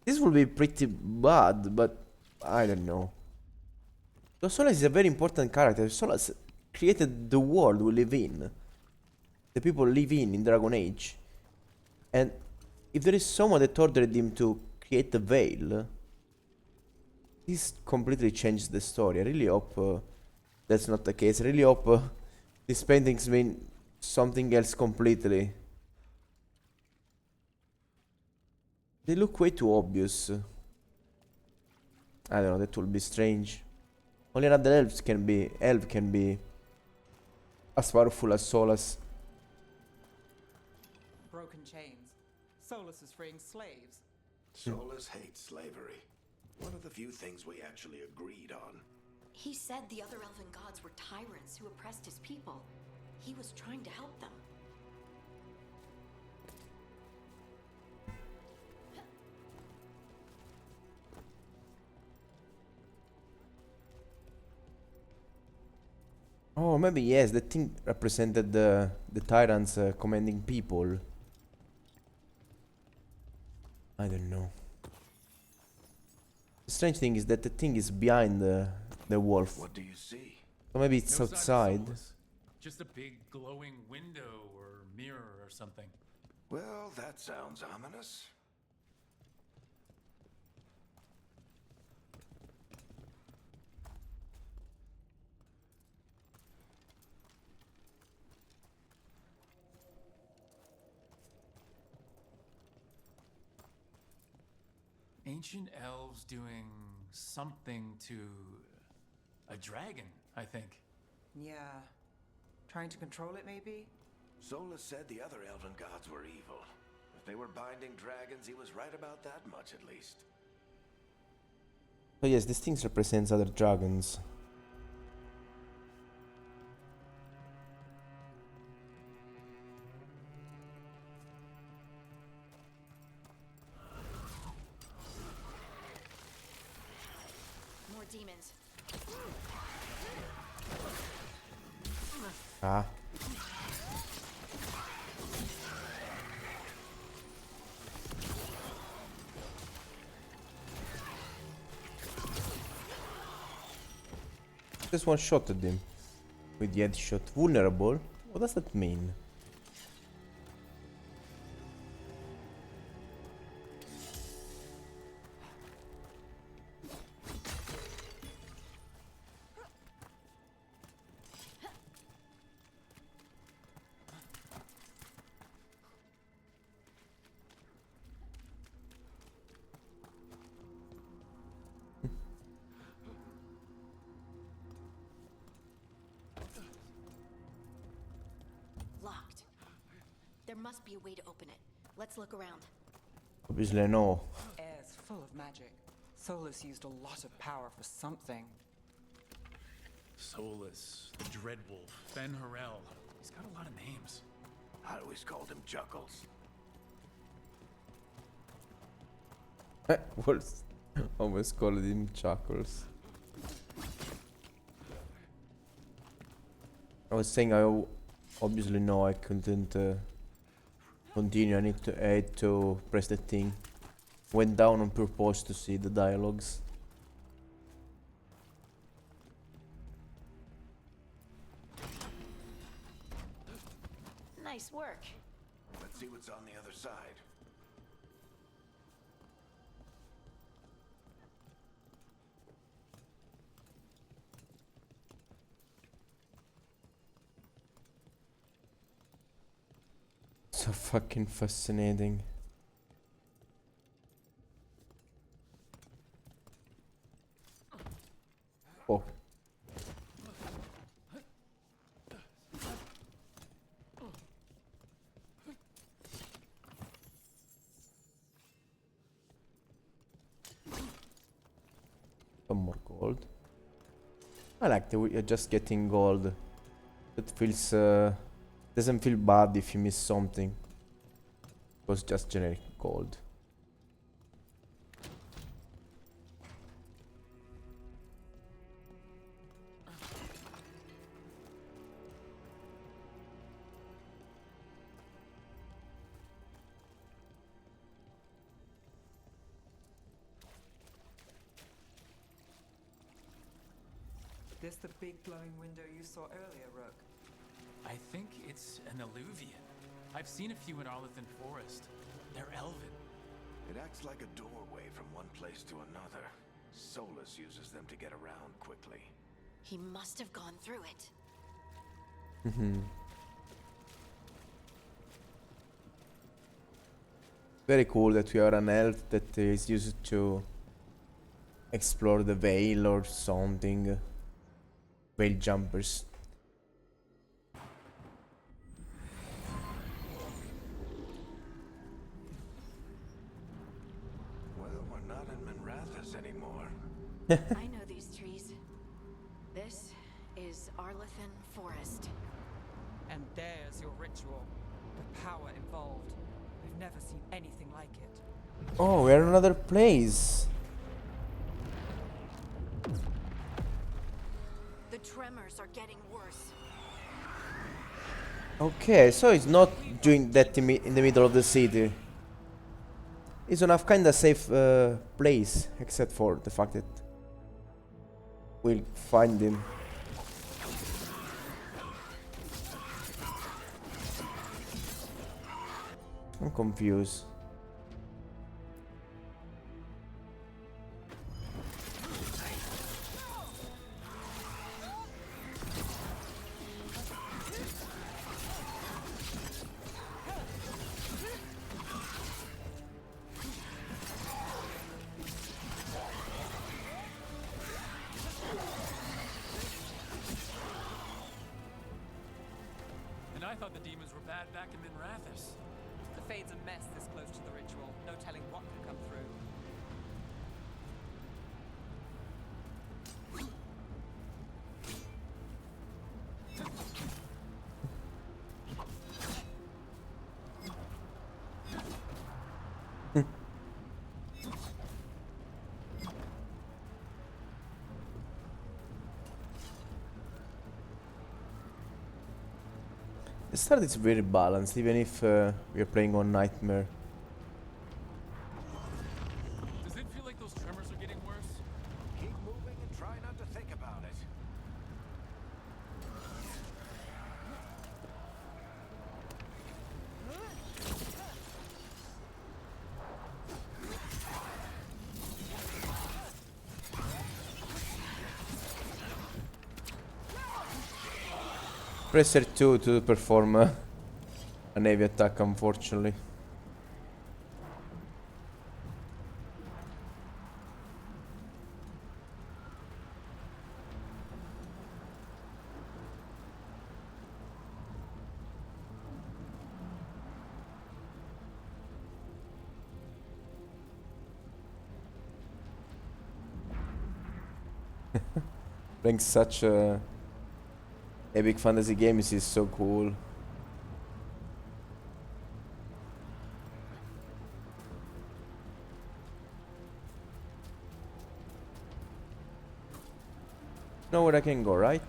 This will be pretty bad, but I don't know. So Solus is a very important character. Solus created the world we live in. The people live in Dragon Age. And if there is someone that ordered him to create the veil, this completely changed the story. I really hope that's not the case. I really hope these paintings mean something else completely. They look way too obvious. I don't know, that will be strange. Only another elf can be as powerful as Solus. Broken chains. Solus is freeing slaves. Solus hates slavery. One of the few things we actually agreed on. He said the other elven gods were tyrants who oppressed his people. He was trying to help them. Oh, maybe yes, the thing represented the tyrants commanding people. I don't know. The strange thing is that the thing is behind the wolf. What do you see? So maybe it's No sign of outside. Solus. Just a big glowing window or mirror or something. Well, that sounds ominous. Ancient elves doing something to a dragon, I think. Yeah. Trying to control it, maybe? Solus said the other elven gods were evil. If they were binding dragons, he was right about that much at least. So yes, these things represents other dragons. More demons. Ah. Just one shot at him with the headshot. Vulnerable? What does that mean? Locked. There must be a way to open it. Let's look around. Obviously no. Air's full of magic. Solus used a lot of power for something. Solus, the Dreadwolf, Ben Harel. He's got a lot of names. I always called him Chuckles. Was almost called him Chuckles. I was saying obviously no, I couldn't continue. I had to press the thing. Went down on purpose to see the dialogues. Nice work. Let's see what's on the other side. So fucking fascinating. Oh. Some more gold. I like that we are just getting gold. It feels doesn't feel bad if you miss something. It was just generic gold. This the big glowing window you saw earlier, Rook? I think it's an alluvian. I've seen a few in Arlithan Forest. They're elven. It acts like a doorway from one place to another. Solus uses them to get around quickly. He must have gone through it. Very cool that we are an elf that is used to explore the veil or something. Veil jumpers. Well, we're not in Minrathous anymore. I know these trees. This is Arlithan Forest. And there's your ritual. The power involved. We've never seen anything like it. Oh, we're in another place. The tremors are getting worse. Okay, so it's not doing that in the middle of the city. It's on a kinda safe place, except for the fact that we'll find him. I'm confused. And I thought the demons were bad back in Minrathous. The Fade's a mess this close to the ritual. No telling what could come through. The start is very balanced, even if we are playing on Nightmare. Does it feel like those tremors are getting worse? Keep moving and try not to think about it. Press R2 to perform a heavy attack, unfortunately. Playing such a Epic Fantasy Games is so cool. Know where I can go, right?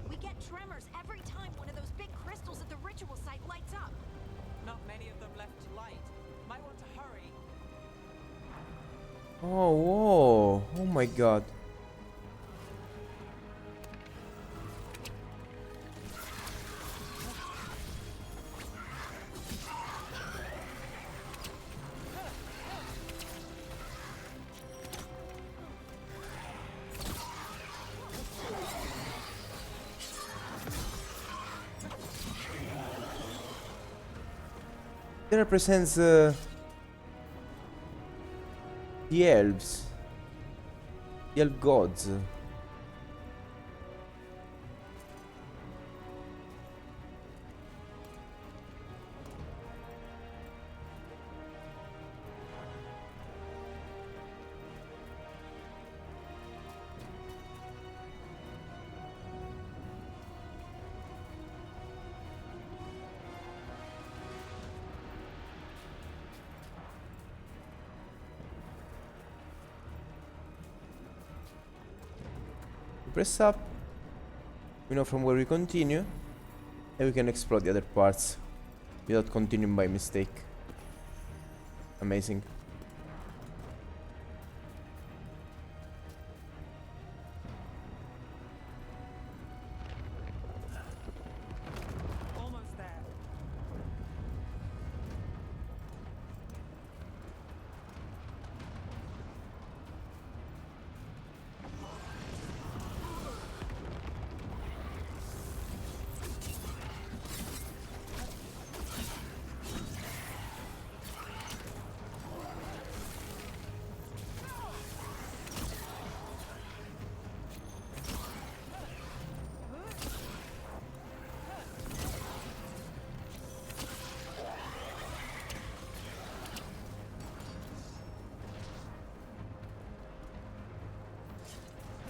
We get tremors every time one of those big crystals at the ritual site lights up. Not many of them left to light. Might want to hurry. Oh, whoa. Oh my god. It represents the elves, the elf gods. Press up. We know from where we continue, and we can explore the other parts without continuing by mistake. Amazing. Almost there.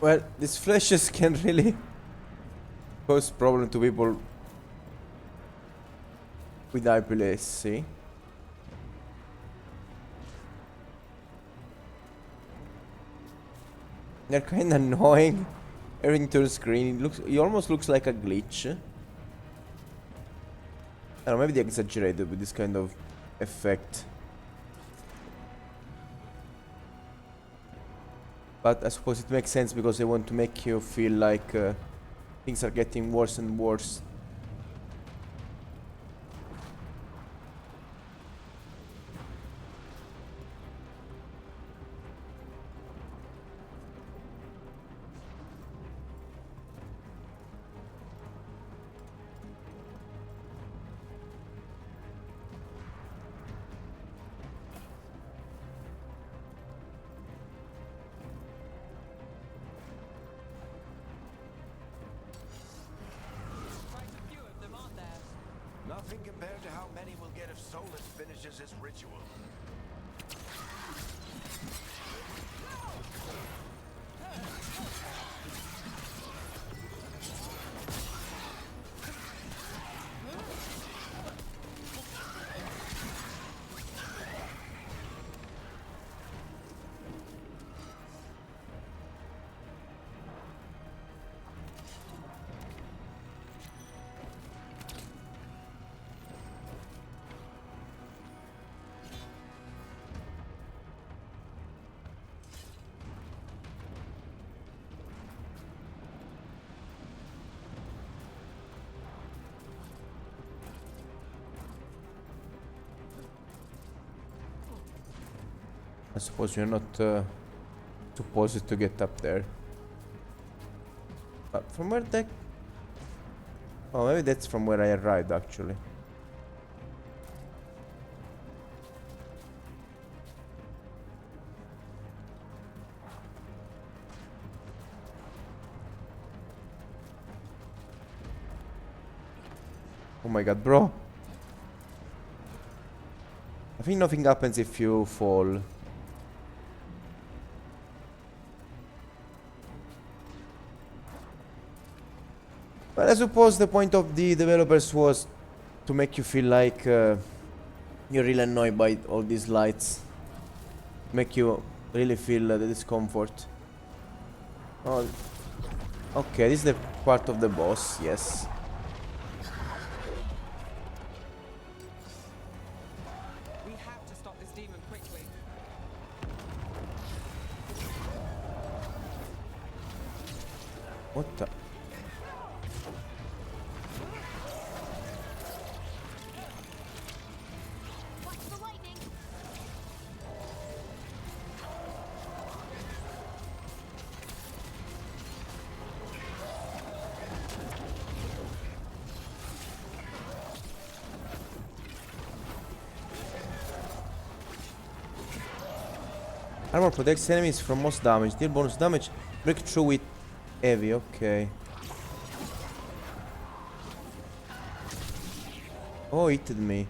Well, these flashes can really cause problem to people with IPLS, see? They're kinda annoying. Everything turns green. It almost looks like a glitch. I don't know, maybe they exaggerated with this kind of effect. But I suppose it makes sense because they want to make you feel like things are getting worse and worse. Quite a few of them, aren't there? Nothing compared to how many we'll get if Solus finishes his ritual. I suppose you're not supposed to get up there. But from where the... Oh, maybe that's from where I arrived, actually. Oh my god, bro. I think nothing happens if you fall. But I suppose the point of the developers was to make you feel like you're really annoyed by all these lights. Make you really feel the discomfort. Oh, okay, this is the part of the boss, yes. We have to stop this demon quickly. What the? Watch the lightning! Armor protects enemies from most damage. Deal bonus damage. Break through with heavy. Okay. Oh, it hit me.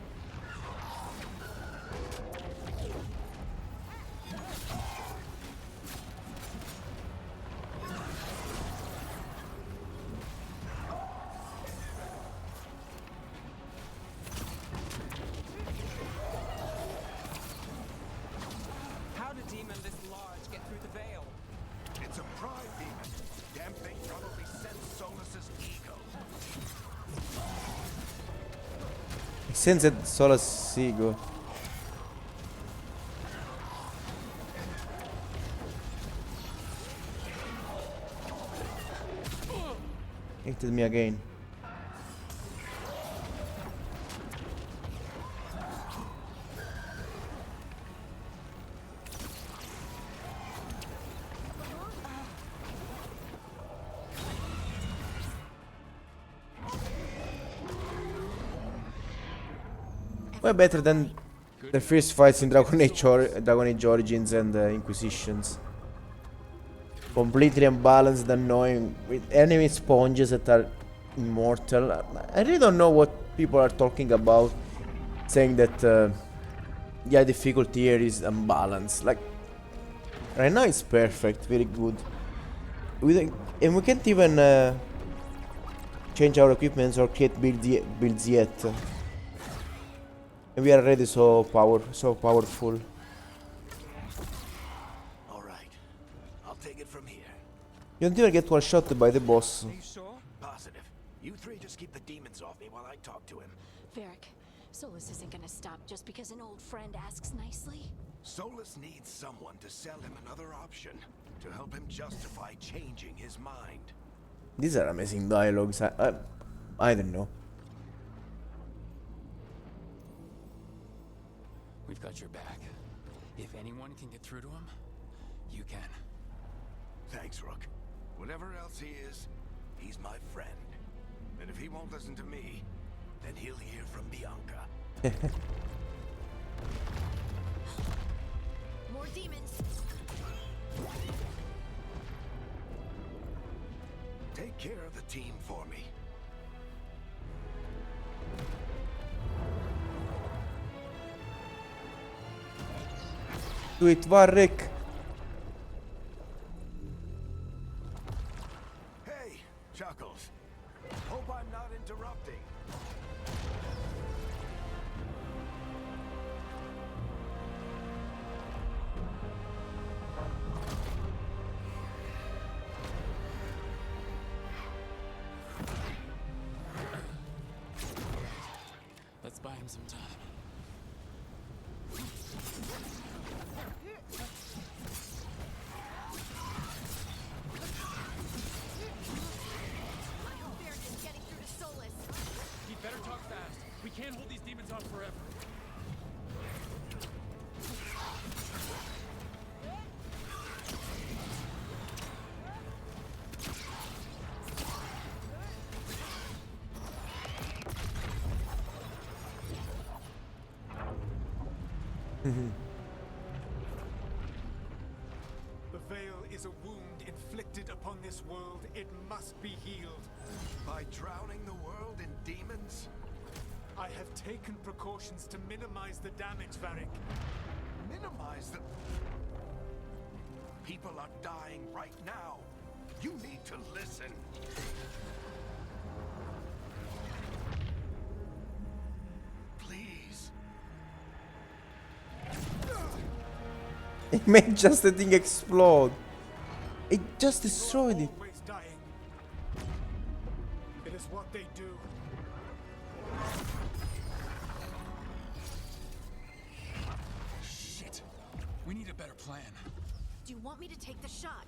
How did a demon this large get through the veil? It's a pride demon. Damn thing probably sensed Solus's ego. It sends it Solus ego. Hit me again. Way better than the first fights in Dragon Age, Dragon Age Origins and Inquisitions. Completely unbalanced, annoying, with enemy sponges that are immortal. I really don't know what people are talking about, saying that yeah, difficulty here is unbalanced. Like, right now it's perfect, very good. And we can't even change our equipments or create builds yet. And we are already so powerful. All right, I'll take it from here. You don't even get one shot by the boss. Are you sure? Positive. You three just keep the demons off me while I talk to him. Varric, Solus isn't gonna stop just because an old friend asks nicely. Solus needs someone to sell him another option, to help him justify changing his mind. These are amazing dialogues. I don't know. We've got your back. If anyone can get through to him, you can. Thanks, Rook. Whatever else he is, he's my friend. And if he won't listen to me, then he'll hear from Bianca. More demons! Take care of the team for me. Do it, Varric. Hey, Chuckles. Hope I'm not interrupting. Let's buy him some time. I hope Varric is getting through to Solus. He better talk fast. We can't hold these demons off forever. The veil is a wound inflicted upon this world. It must be healed. By drowning the world in demons? I have taken precautions to minimize the damage, Varric. Minimize the... People are dying right now. You need to listen. Please. It made just the thing explode. It just destroyed it. Always dying. It is what they do. Shit. We need a better plan. Do you want me to take the shot?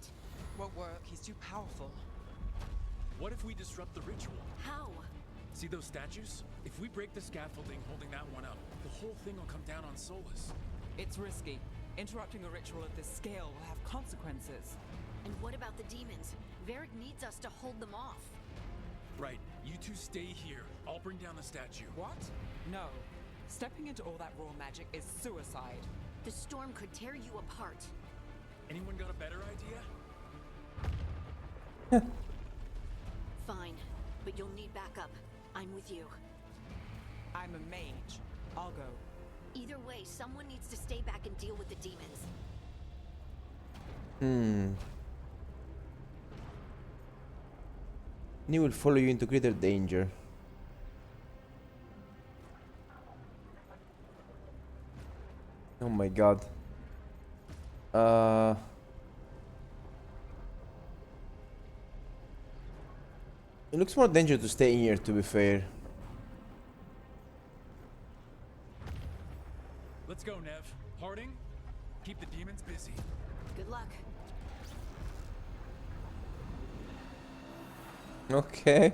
Won't work. He's too powerful. What if we disrupt the ritual? How? See those statues? If we break the scaffolding holding that one up, the whole thing will come down on Solus. It's risky. Interrupting a ritual of this scale will have consequences. And what about the demons? Varric needs us to hold them off. Right, you two stay here. I'll bring down the statue. What? No. Stepping into all that raw magic is suicide. The storm could tear you apart. Anyone got a better idea? Fine, but you'll need backup. I'm with you. I'm a mage. I'll go. Either way, someone needs to stay back and deal with the demons. He will follow you into greater danger. Oh my god. It looks more dangerous to stay in here, to be fair. Let's go, Nev. Harding, keep the demons busy. Good luck. Okay.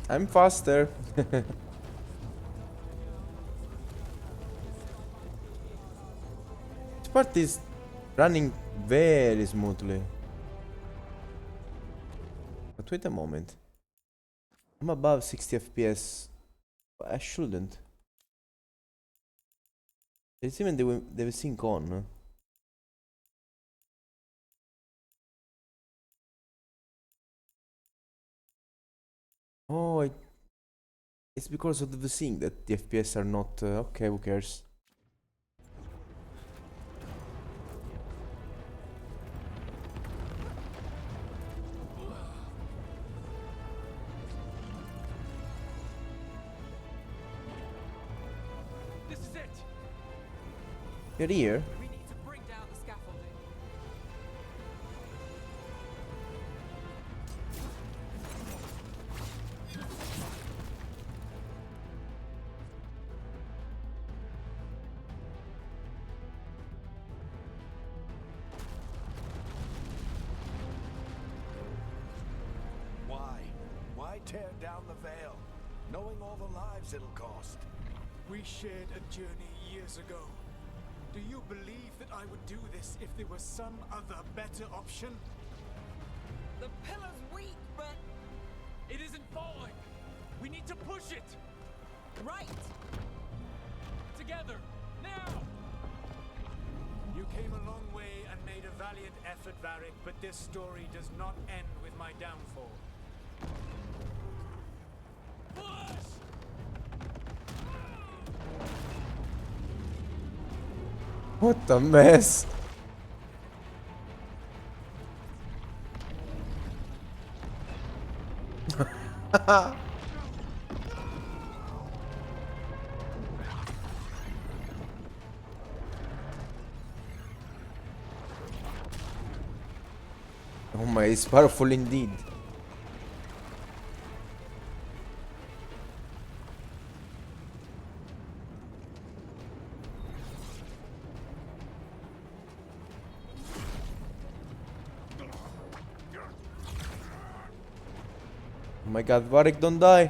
I'm faster. This part is running very smoothly. But wait a moment. I'm above 60 FPS. I shouldn't. It's even the sync on. Oh, it's because of the sync that the FPS are not... okay, who cares? This is it! You're here? We need to bring down the scaffolding. Why tear down the veil, knowing all the lives it'll cost? We shared a journey years ago. Do you believe that I would do this if there was some other better option? The pillar's weak, but... It isn't falling! We need to push it! right! Together! Now! You came a long way and made a valiant effort, Varric, but this story does not end with my downfall. Push! What a mess! Oh my, it's powerful indeed. Oh my god, Varric, don't die.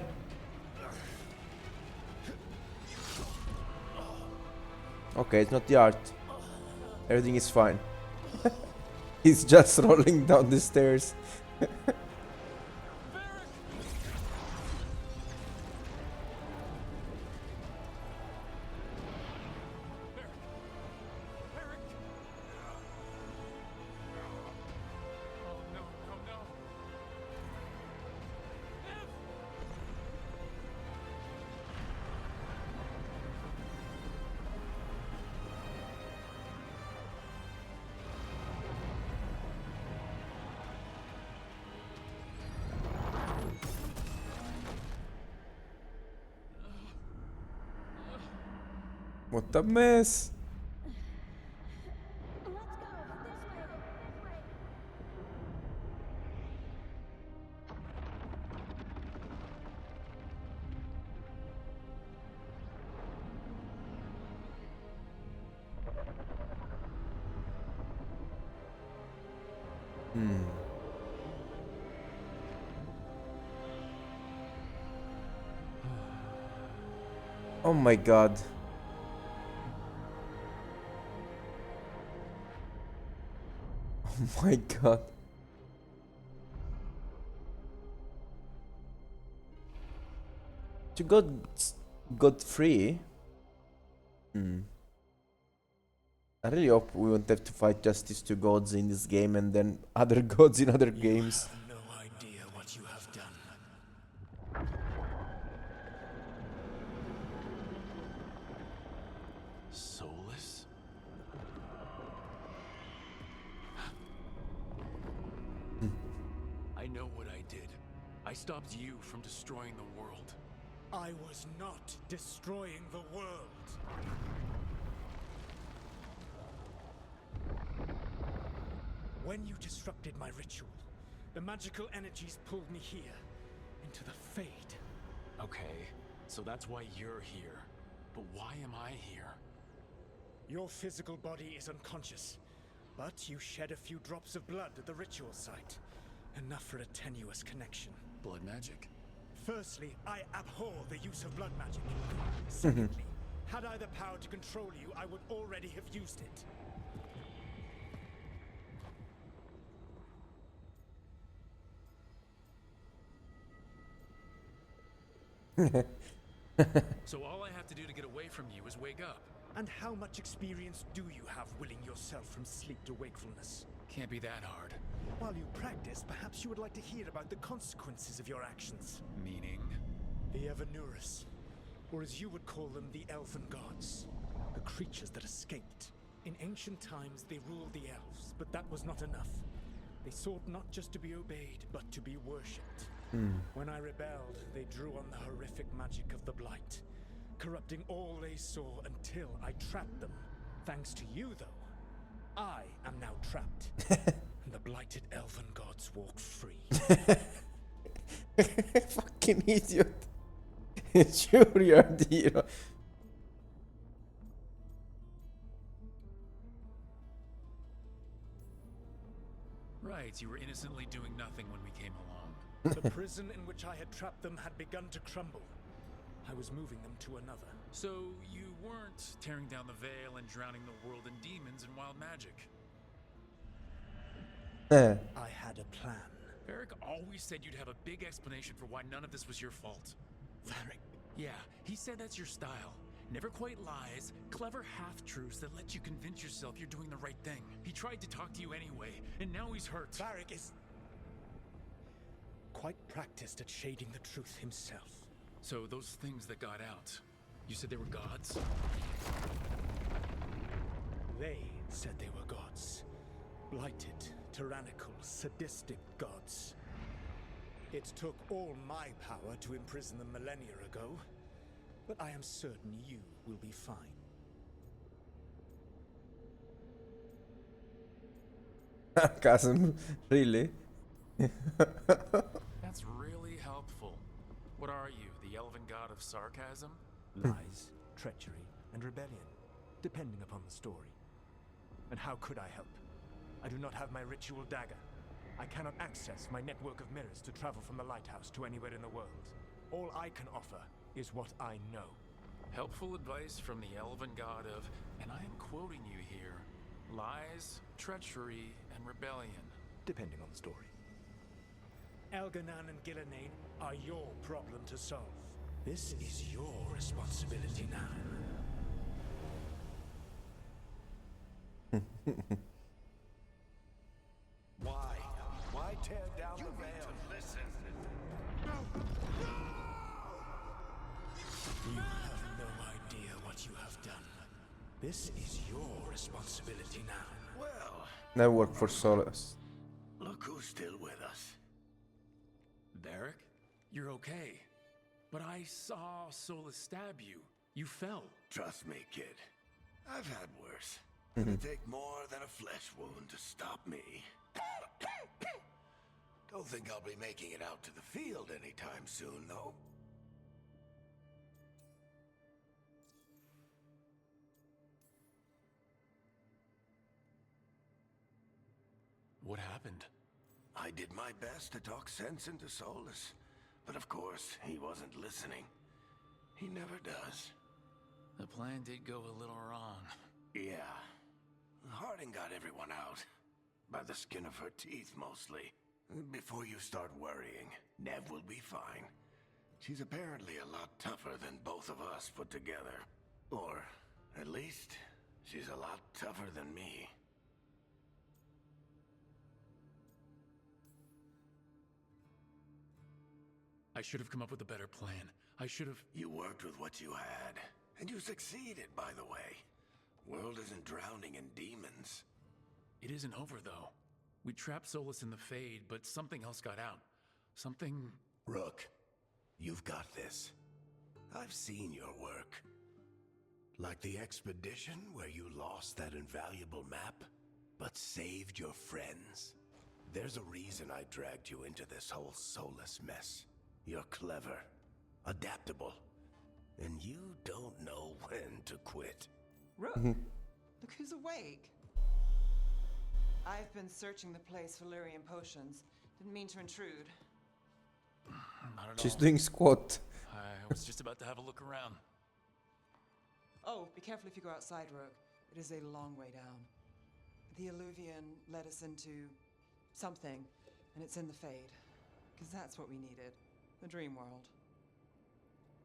Okay, it's not the art. Everything is fine. He's just rolling down the stairs. What a mess. Let's go. This way. Oh my god. Oh my god. You got free. I really hope we won't have to fight just these two gods in this game and then other gods in other games. No idea what you have done. Soulless? I know what I did. I stopped you from destroying the world. I was not destroying the world. When you disrupted my ritual, the magical energies pulled me here, into the Fade. Okay, so that's why you're here. But why am I here? Your physical body is unconscious, but you shed a few drops of blood at the ritual site. Enough for a tenuous connection. Blood magic? Firstly, I abhor the use of blood magic. Secondly, had I the power to control you, I would already have used it. So all I have to do to get away from you is wake up. And how much experience do you have willing yourself from sleep to wakefulness? Can't be that hard. While you practice, perhaps you would like to hear about the consequences of your actions. Meaning? The Evanurus, or as you would call them, the Elven Gods. The creatures that escaped. In ancient times, they ruled the elves, but that was not enough. They sought not just to be obeyed, but to be worshipped. When I rebelled, they drew on the horrific magic of the Blight, corrupting all they saw until I trapped them. Thanks to you, though, I am now trapped. And the blighted Elven Gods walk free. Fucking idiot. Sure, you're the hero. Right, you were innocently doing nothing when we came along. The prison in which I had trapped them had begun to crumble. I was moving them to another. So you weren't tearing down the veil and drowning the world in demons and wild magic. I had a plan. Varric always said you'd have a big explanation for why none of this was your fault. Varric. Yeah, he said that's your style. Never quite lies, clever half-truths that let you convince yourself you're doing the right thing. He tried to talk to you anyway, and now he's hurt. Varric is quite practiced at shading the truth himself. So those things that got out, you said they were gods? They said they were gods. Blighted, tyrannical, sadistic gods. It took all my power to imprison them millennia ago, but I am certain you will be fine. Sarcasm, really? That's really helpful. What are you, the elven god of sarcasm? Lies, treachery, and rebellion, depending upon the story. And how could I help? I do not have my ritual dagger. I cannot access my network of mirrors to travel from the lighthouse to anywhere in the world. All I can offer is what I know. Helpful advice from the elven god of, and I am quoting you here, Lies, treachery, and rebellion. Depending on the story. Elganan and Gillenane are your problem to solve. This is your responsibility now. Why? Why tear down the veil? Listen. You have no idea what you have done. This is your responsibility now. Well, Never work for Solus. look who's still with us. Derek, you're okay. But I saw Solus stab you. You fell. Trust me, kid. I've had worse. It'll take more than a flesh wound to stop me. Don't think I'll be making it out to the field anytime soon, though. What happened? I did my best to talk sense into Solus, but of course, he wasn't listening. He never does. The plan did go a little wrong. Yeah. Harding got everyone out. By the skin of her teeth, mostly. Before you start worrying, Nev will be fine. She's apparently a lot tougher than both of us put together. Or, at least, she's a lot tougher than me. I should have come up with a better plan. I should have... You worked with what you had. And you succeeded, by the way. World isn't drowning in demons. It isn't over, though. We trapped Solus in the Fade, but something else got out. Something... Rook, you've got this. I've seen your work. Like the expedition where you lost that invaluable map, but saved your friends. There's a reason I dragged you into this whole Solus mess. You're clever, adaptable, and you don't know when to quit. Rook, look who's awake. I've been searching the place for Lyrian potions. Didn't mean to intrude. Not at She's all. doing squat. I was just about to have a look around. Oh, be careful if you go outside, Rook. It is a long way down. The Alluvian led us into something, and it's in the Fade. Because that's what we needed. The dream world.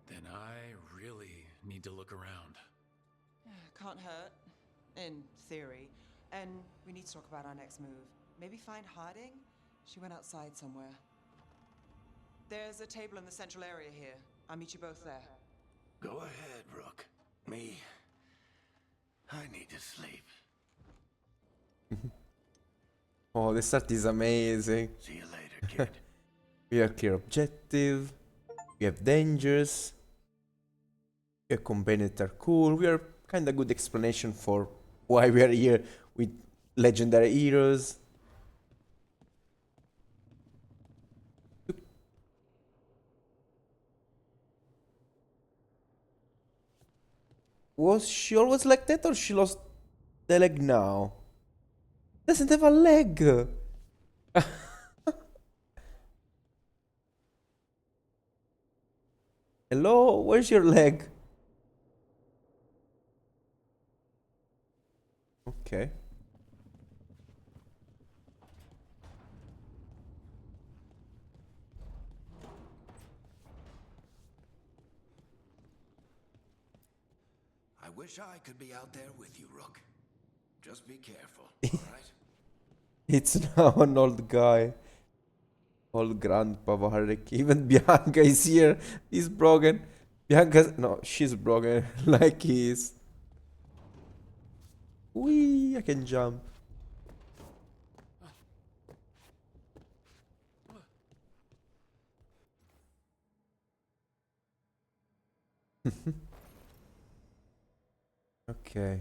Then I really need to look around. Can't hurt, in theory. And we need to talk about our next move. Maybe find Harding? She went outside somewhere. There's a table in the central area here. I'll meet you both there. Go ahead, Rook. Me, I need to sleep. Oh, the start is amazing. See you later, kid. We have clear objective. We have dangers. We have companions that are cool. We are kind of good explanation for why we are here with legendary heroes. Was she always like that or she lost the leg now? Doesn't have a leg. Hello, where's your leg? Okay. I wish I could be out there with you, Rook. Just be careful, alright? It's now an old guy. Old grandpa Varric. Even Bianca is here. He's broken. Bianca's... No, she's broken. Like he is. Whee! I can jump. Okay.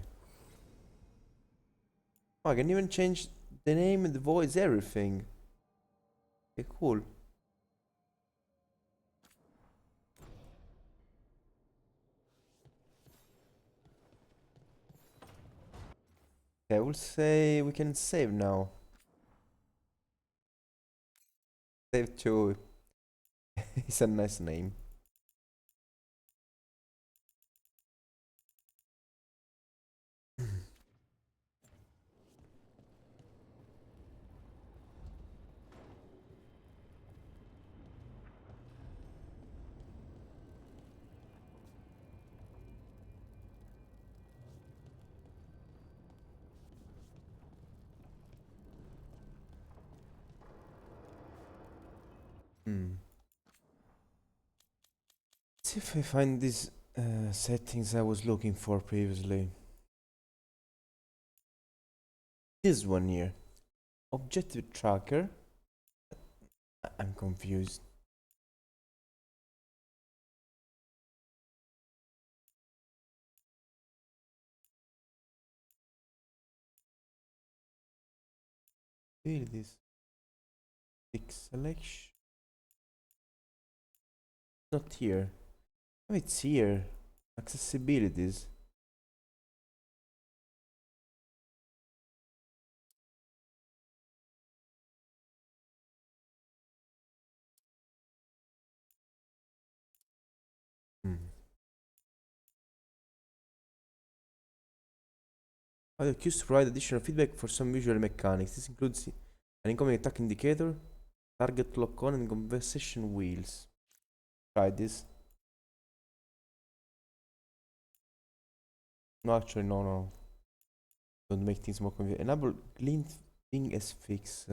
Oh, I can even change the name and the voice, everything. Okay, cool. Okay, I will say we can save now. Save to... It's a nice name. Hmm. Let's see if I find these settings I was looking for previously. This one here. Objective tracker. I'm confused. Abilities. Pick selection. Not here. Oh, it's here. Accessibilities. Hmm. Other cues to provide additional feedback for some visual mechanics. This includes an incoming attack indicator, target lock on, and conversation wheels. Try this. No, actually, no. Don't make things more confusing. Enable glint thing as fix.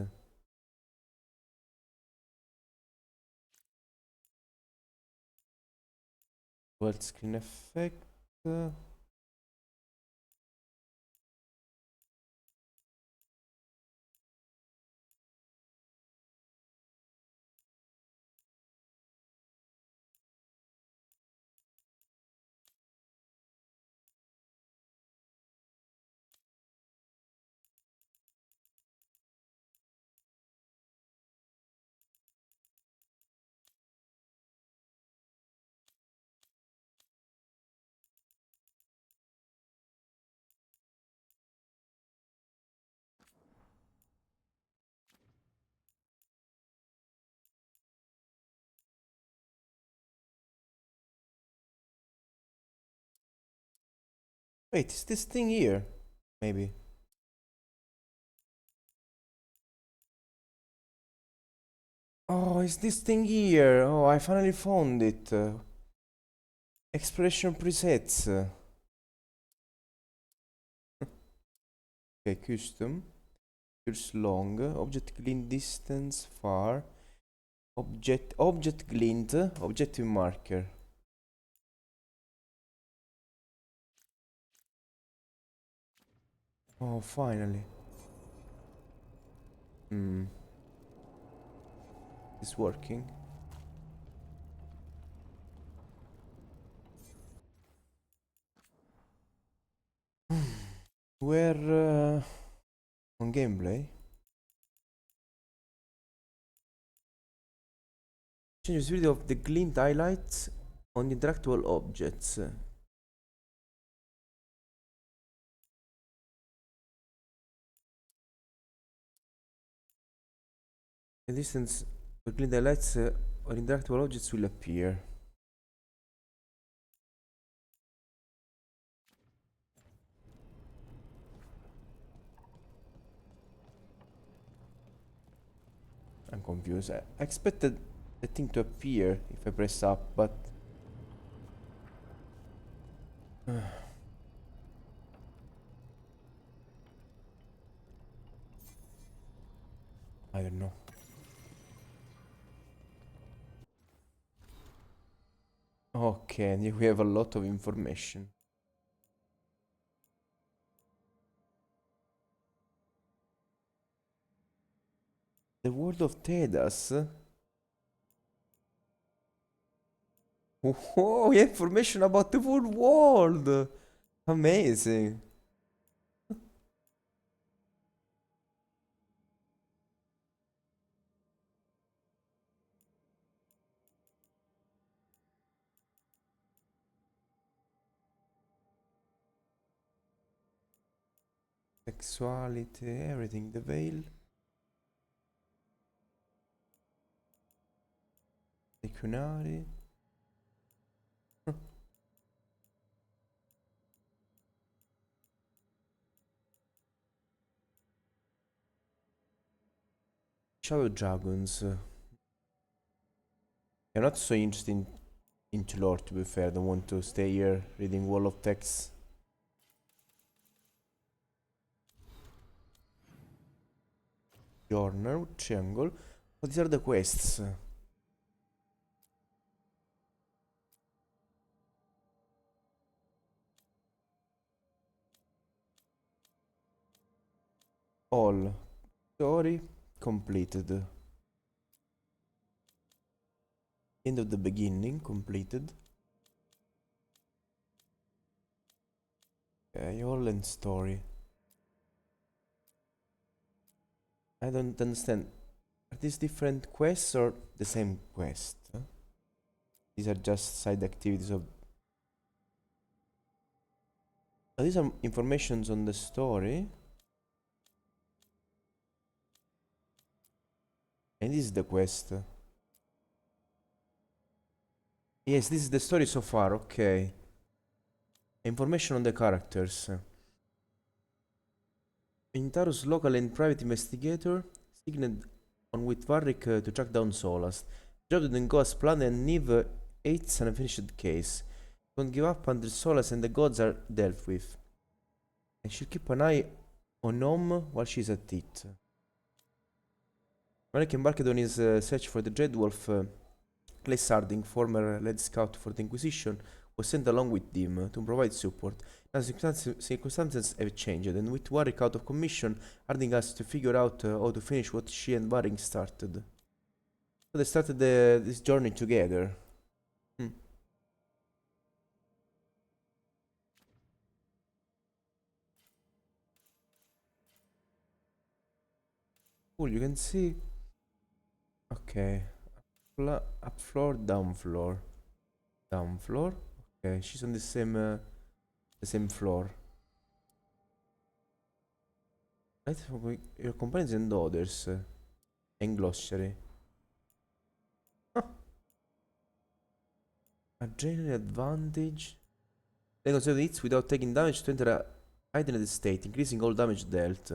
World screen effect. Wait, is this thing here? Maybe. Oh, is this thing here? Oh, I finally found it. Expression presets. Okay, custom. Here's long. Object glint distance far. Object glint. Objective marker. Oh, finally. Hmm. It's working. Where on gameplay? Change visibility of the glint highlights on interactable objects. The distance where glint highlights or interactable objects will appear. I'm confused. I expected the thing to appear if I press up, but I don't know. Okay, and here we have a lot of information. The world of Tedas. Oh, we have information about the whole world. Amazing. Sexuality, everything. The veil. The Kunari. Shadow dragons. I'm not so interested into lore, to be fair. I don't want to stay here reading wall of text. Journal, triangle. What these are the quests? All. Story completed. End of the beginning completed. Okay, all and story. I don't understand. Are these different quests or the same quest? These are just side activities of... Oh, these are informations on the story. And this is the quest. Yes, this is the story so far, okay. Information on the characters. Intarus, local and private investigator, signed on with Varric to track down Solas. Job didn't go as planned and Niv hates an unfinished case. Don't give up until Solas and the gods are dealt with. And she'll keep an eye on Om while she's at it. Varric embarked on his search for the Dreadwolf. Clay Sarding, former lead scout for the Inquisition, was sent along with him to provide support. Now circumstances have changed, and with Warwick out of commission, Harding has to figure out how to finish what she and Warring started. So they started this journey together. Cool, you can see. Okay. Up floor, down floor. Down floor. Okay, she's on the same floor. Right for your companions and others. And glossary. Huh. Adrenaline advantage. They consider hits without taking damage to enter a heightened state, increasing all damage dealt.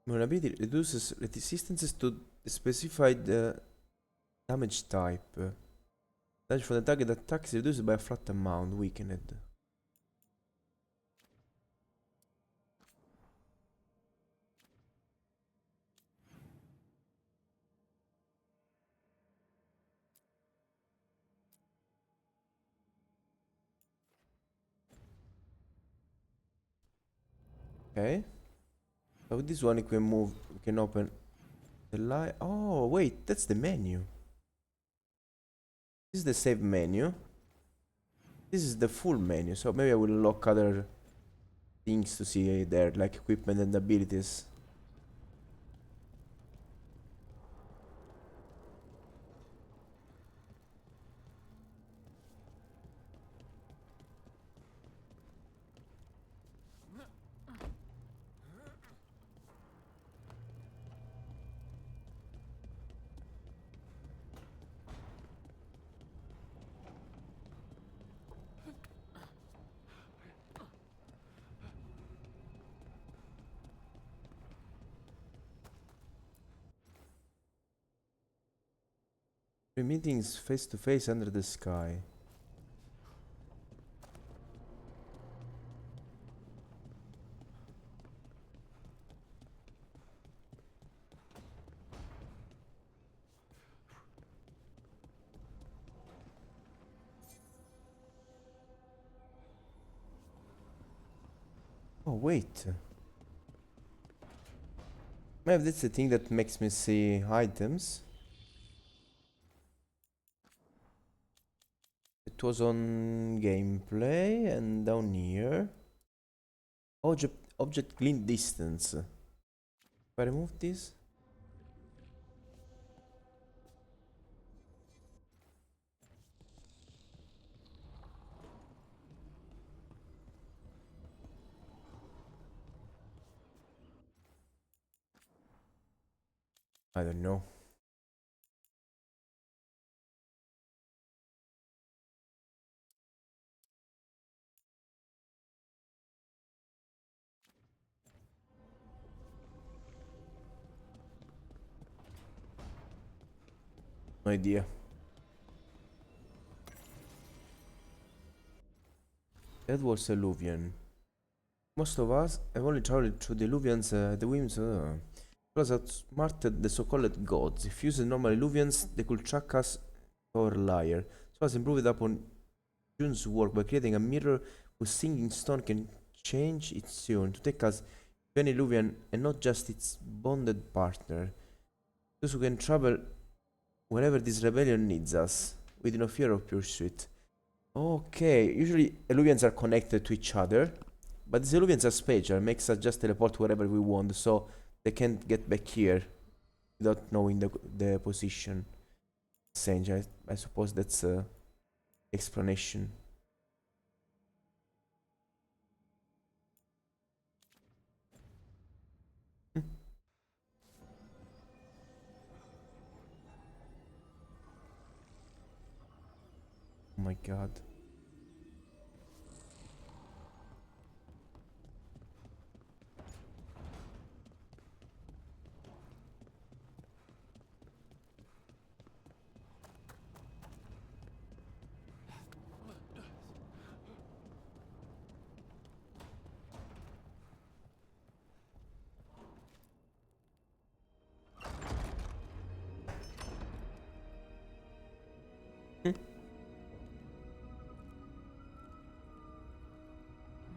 Your ability reduces resistances to the specified damage type. Damage for the target attack is reduced by a flat amount, weakened. Okay. So with this one we can move, we can open the light. Oh wait, that's the menu. This is the save menu. This is the full menu, so maybe I will lock other things to see there, like equipment and abilities. Three meetings face to face under the sky. Oh wait. Maybe that's the thing that makes me see items. It was on gameplay and down here. Object clean distance. If I remove this. I don't know. No idea. That was Illuvian. Most of us have only traveled through the Illuvians, the whims. Plus outsmarted the so-called gods. If used normal Illuvians, they could track us to our lair. So as improved upon June's work by creating a mirror whose singing stone can change its tune to take us to an Illuvian and not just its bonded partner. Those who can travel wherever this rebellion needs us, with no fear of pursuit. Okay, usually Illuvians are connected to each other, but these Illuvians are spatial, makes us just teleport wherever we want, so they can't get back here without knowing the position. Strange, I suppose that's explanation. Oh my god.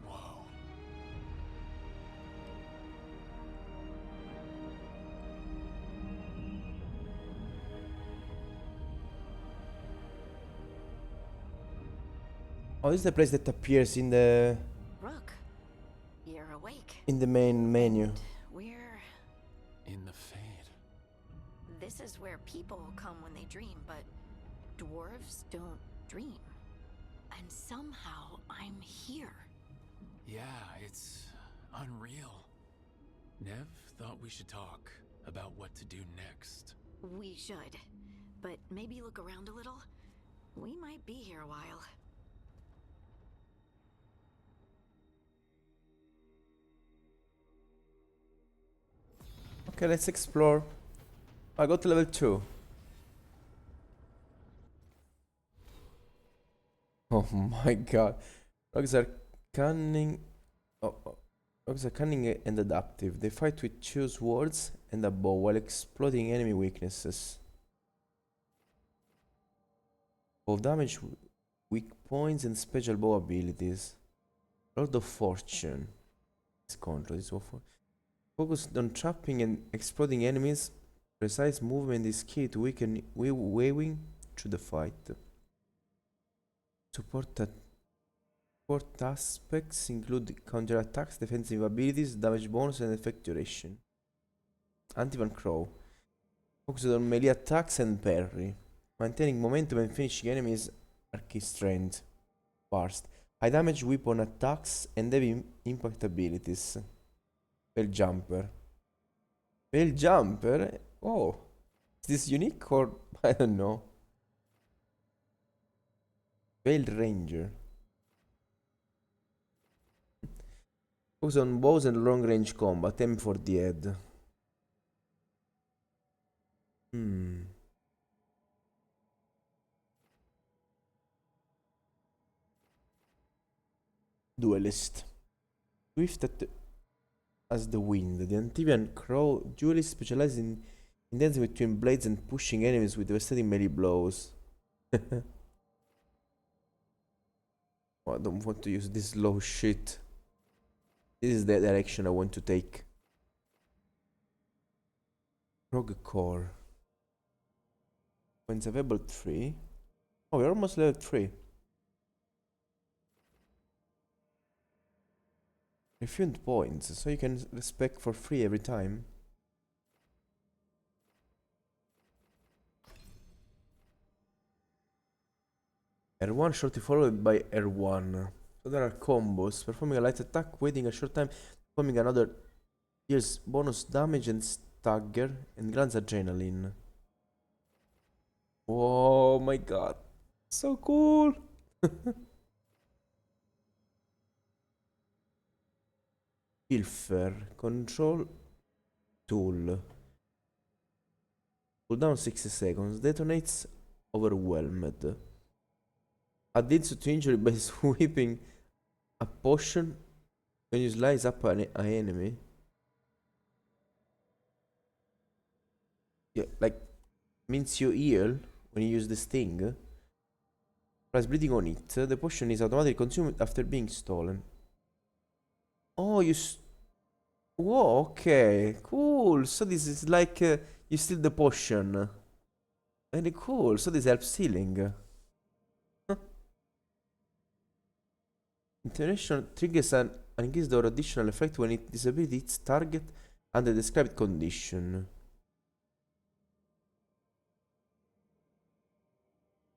Whoa. Oh, this is the place that appears in the Rook, you're awake. main menu. We're... In the Fade. This is where people come when they dream, but dwarves don't dream. And somehow I'm here. Yeah, it's unreal. Nev thought we should talk about what to do next. We should. But maybe look around a little. We might be here a while. Okay, let's explore. I got to level 2. Oh my god. Dogs are cunning. Dogs are cunning and adaptive. They fight with two swords and a bow while exploiting enemy weaknesses. Bow damage, weak points, and special bow abilities. Lord of Fortune. This control is awful. Focused on trapping and exploding enemies, precise movement is key to weaken waving through the fight. Support aspects include counter attacks, defensive abilities, damage bonus, and effect duration. Anti-Van Crow. Focused on melee attacks and parry. Maintaining momentum and finishing enemies are key strength. Burst. High damage weapon attacks and heavy impact abilities. Veil Jumper. Veil Jumper? Oh. Is this unique or I don't know. Veil Ranger. Focus on bows and long range combat. Aim for the head. Duelist. Swift as the wind. The Antivian Crow duelist specializes in dancing between blades and pushing enemies with devastating melee blows. Oh, I don't want to use this low shit. This is the direction I want to take. Rogue Core. Points available 3. Oh, we're almost level 3. Refund points, so you can respec for free every time. R1 shortly followed by R1. So there are combos. Performing a light attack, waiting a short time, performing another deals bonus damage and stagger and grants adrenaline. Oh my god. So cool. Pilfer control tool. Cooldown 60 seconds. Detonates overwhelmed. Adds to injury by sweeping a potion when you slice up an enemy. Yeah, like means you heal when you use this thing. Plus bleeding on it. The potion is automatically consumed after being stolen. Oh, whoa, okay, cool. So this is like you steal the potion. Very cool. So this helps healing. Huh. Intimidation triggers an increased or additional effect when it disabilities its target under the described condition.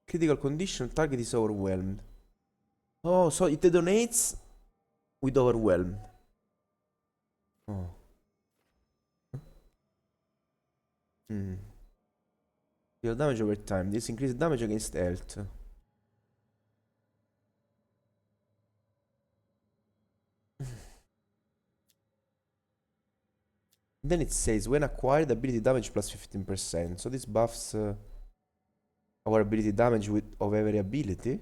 Critical condition, target is overwhelmed. Oh, so it detonates with overwhelm. Oh. Deal damage over time. This increases damage against health. Then it says when acquired, ability damage plus 15%. So this buffs our ability damage of every ability.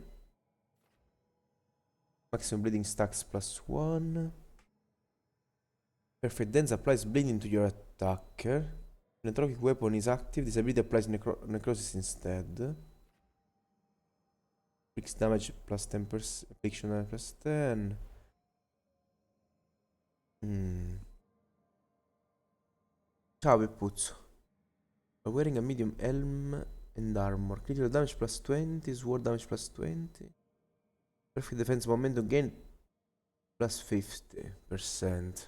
Maximum bleeding stacks plus 1. Perfect Dance applies bleeding to your attacker. When a trophic weapon is active, this ability applies necrosis instead. Fix damage plus 10%. Affliction damage plus 10. Ciao Peppuzzo. By wearing a medium helm and armor. Critical damage plus 20. Sword damage plus 20. Perfect defense momentum gain plus 50%.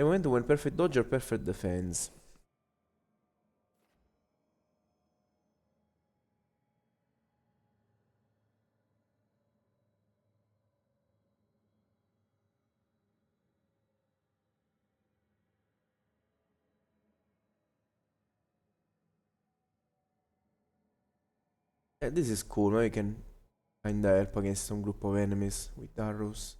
A momentum when perfect dodge or perfect defense. This is cool. Now you can kinda help against some group of enemies with arrows.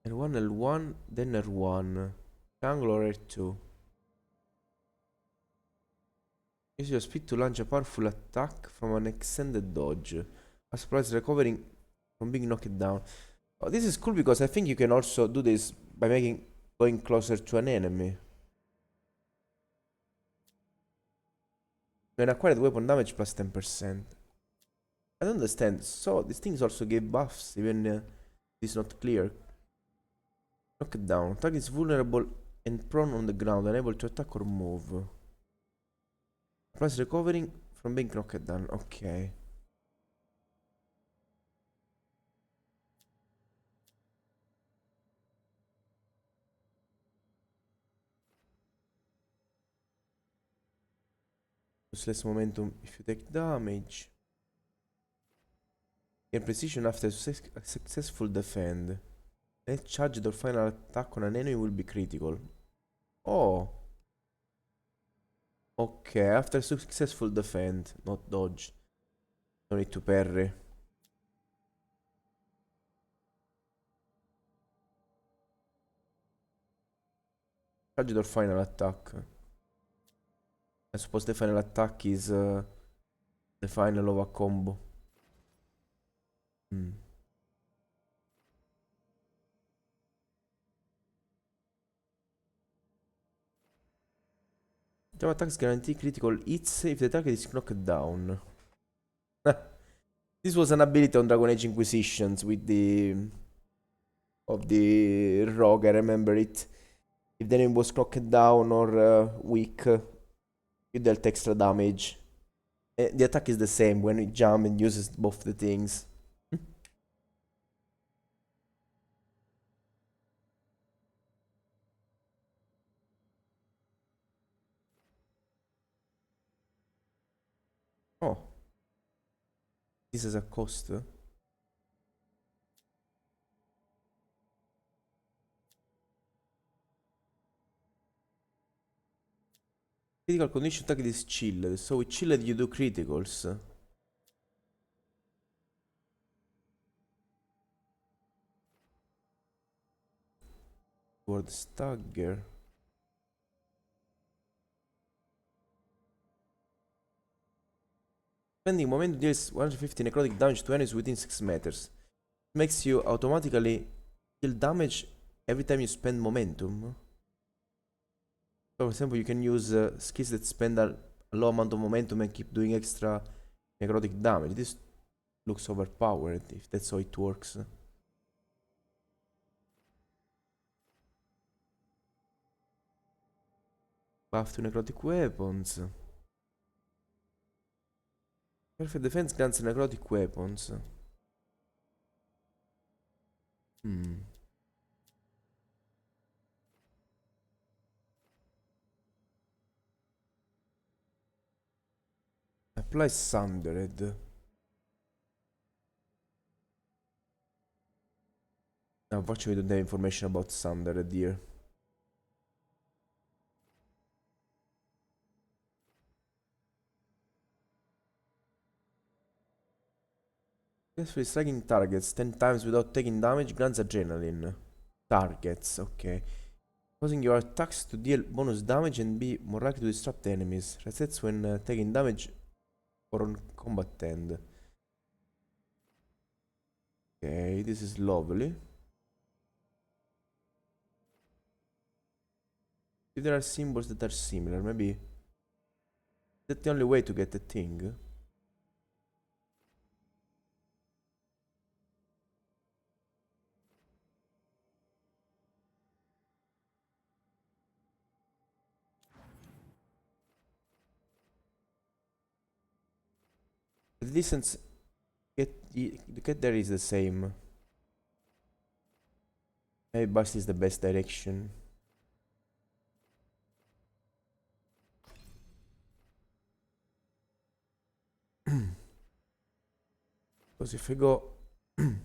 L1, L1, then R1. Triangle or R2. Use your speed to launch a powerful attack from an extended dodge. A surprise recovering from being knocked down. Oh, this is cool because I think you can also do this by going closer to an enemy. When acquired weapon damage plus 10%. I don't understand. So these things also give buffs, even it's not clear. Knocked down. Target is vulnerable and prone on the ground, unable to attack or move. Plus recovering from being knocked down. Okay. Use less momentum if you take damage. Gain precision after a successful defend. Any charged or final attack on an enemy will be critical. Oh. Okay, after successful defend, not dodge. Don't need to parry. Charged or final attack. I suppose the final attack is the final of a combo. Jump attacks guarantee critical hits if the target is knocked down. This was an ability on Dragon Age Inquisitions with the rogue, I remember it. If the enemy was knocked down or weak, you dealt extra damage. The attack is the same when it jumps and uses both the things. Oh. This is a cost. Critical condition target is chilled. So with chilled you do criticals. Word stagger. Spending momentum deals 150 necrotic damage to enemies within 6 meters. Makes you automatically deal damage every time you spend momentum. So for example, you can use skills that spend a low amount of momentum and keep doing extra necrotic damage. This looks overpowered if that's how it works. Buff to necrotic weapons. Perfect defense grants necrotic weapons. Apply Sundered. Unfortunately, we don't have information about Sundered here. Successfully striking targets 10 times without taking damage grants adrenaline. Targets, okay. Causing your attacks to deal bonus damage and be more likely to disrupt enemies. Resets when taking damage or on combat end. Okay, this is lovely. If there are symbols that are similar, maybe that's the only way to get the thing. The distance to get there is the same. Maybe bus is the best direction. Because if I go the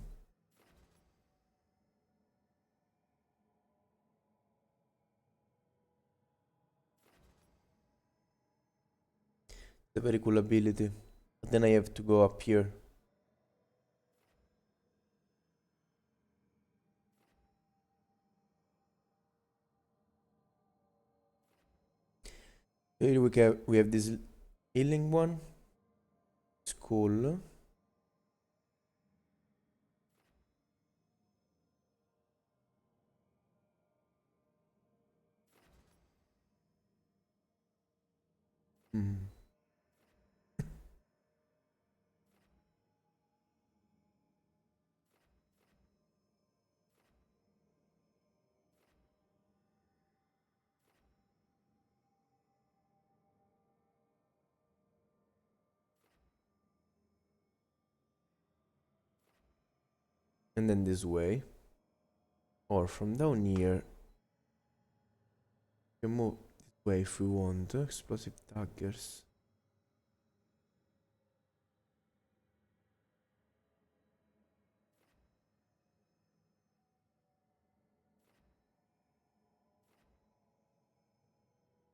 very cool ability. But then I have to go up here. Here we have this healing one. It's cool. And then this way. Or from down here. We can move this way if we want. Explosive daggers.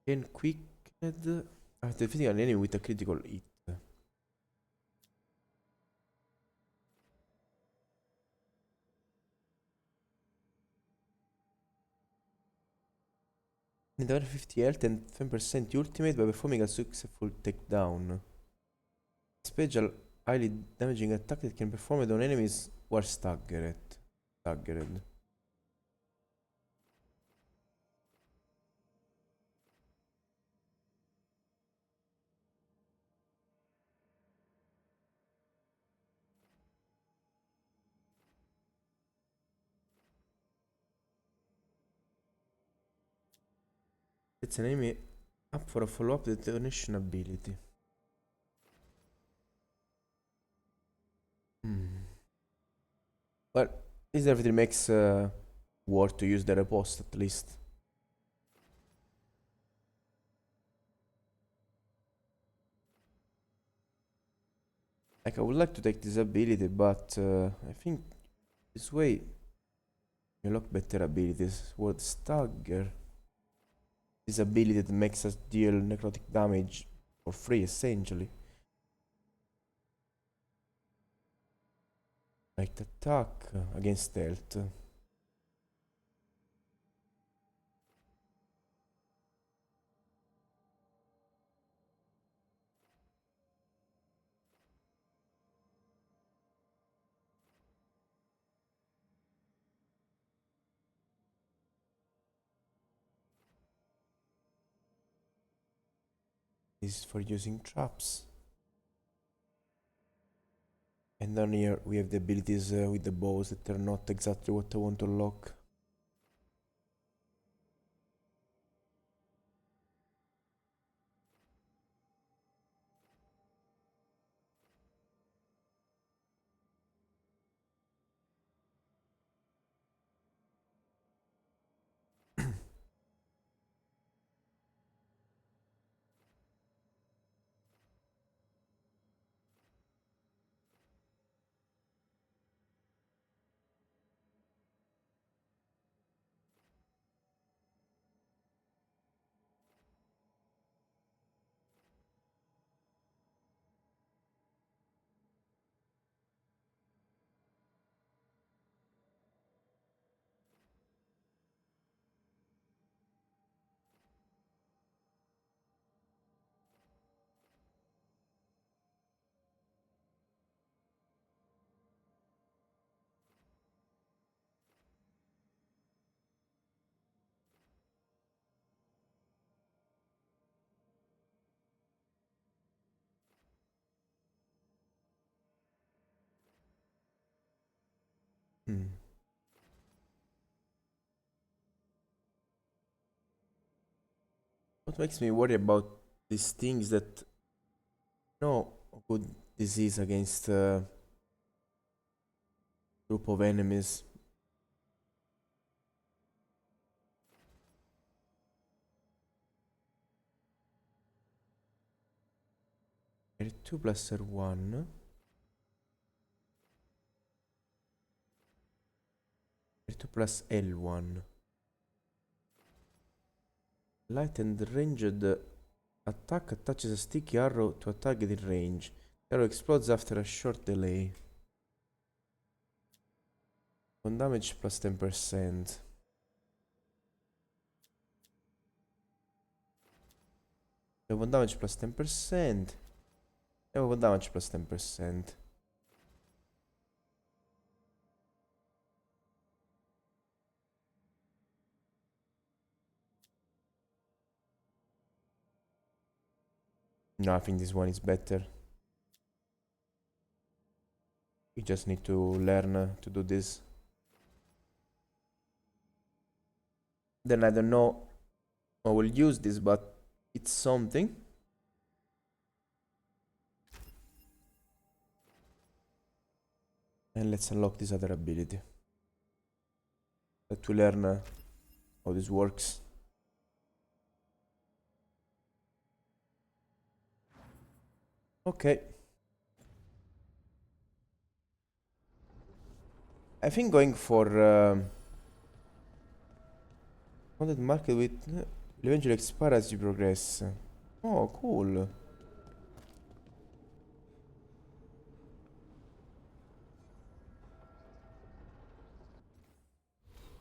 Gain quicked after defeating an enemy with a critical hit. Need 50 health and 10% ultimate by performing a successful takedown. Special highly damaging attack that can perform it on enemies who are staggered. It's an enemy up for a follow-up detonation ability. Well, this definitely makes worth to use the repost at least. Like, I would like to take this ability, but I think this way you unlock better abilities. Word Stagger. This ability that makes us deal necrotic damage for free, essentially. Like the attack against stealth. This is for using traps. And then here we have the abilities with the bows that are not exactly what I want to unlock. Hmm. What makes me worry about these things that no good disease against a group of enemies. R2 plus R1. R2 plus L1. Light and ranged attack attaches a sticky arrow to a target in range. The arrow explodes after a short delay. One damage plus 10%. One damage plus 10%. And one damage plus 10%. No, I think this one is better. We just need to learn to do this. Then I don't know I will use this, but it's something. And let's unlock this other ability. To learn how this works. Okay. I think going for content market with will eventually expire as you progress. Oh, cool.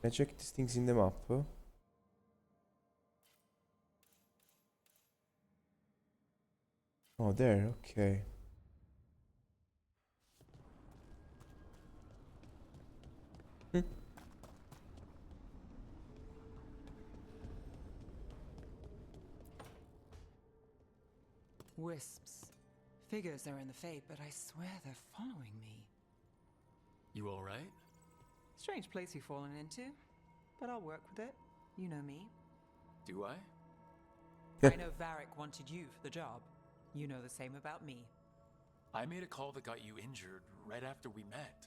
Can I check these things in the map? Oh, there, okay. Wisps. Figures they're in the Fate, but I swear they're following me. You alright? Strange place you've fallen into, but I'll work with it. You know me. Do I? I know Varric wanted you for the job. You know the same about me. I made a call that got you injured right after we met.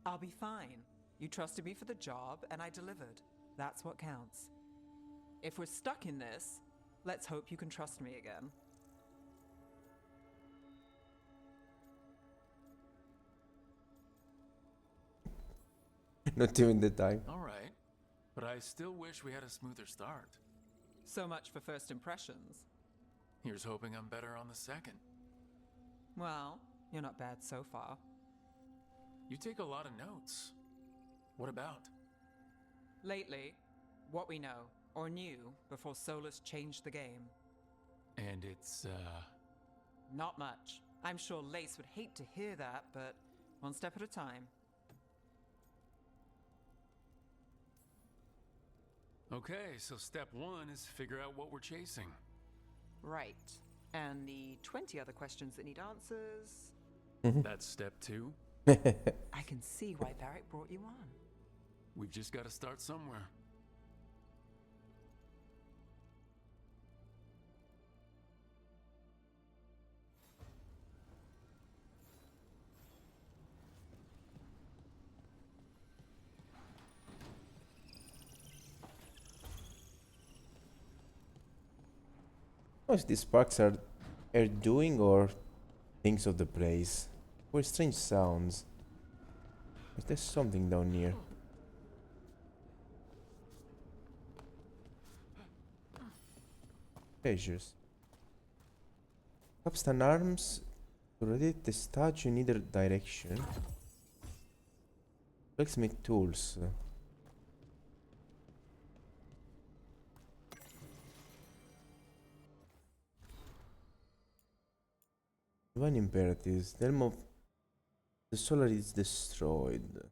I'll be fine. You trusted me for the job, and I delivered. That's what counts. If we're stuck in this, let's hope you can trust me again. Not even the time. All right, but I still wish we had a smoother start. So much for first impressions. Here's hoping I'm better on the second. Well, you're not bad so far. You take a lot of notes. What about? Lately, what we know, or knew, before Solus changed the game. And it's, Not much. I'm sure Lace would hate to hear that, but one step at a time. Okay, so step one is figure out what we're chasing. Right. And the 20 other questions that need answers. That's step two. I can see why Varric brought you on. We've just got to start somewhere. What these sparks are doing or things of the place? Or strange sounds. Is there something down here? Treasures. Capstan arms to rotate the statue in either direction. Blacksmith tools. Divine imperatives. The realm of the solar is destroyed.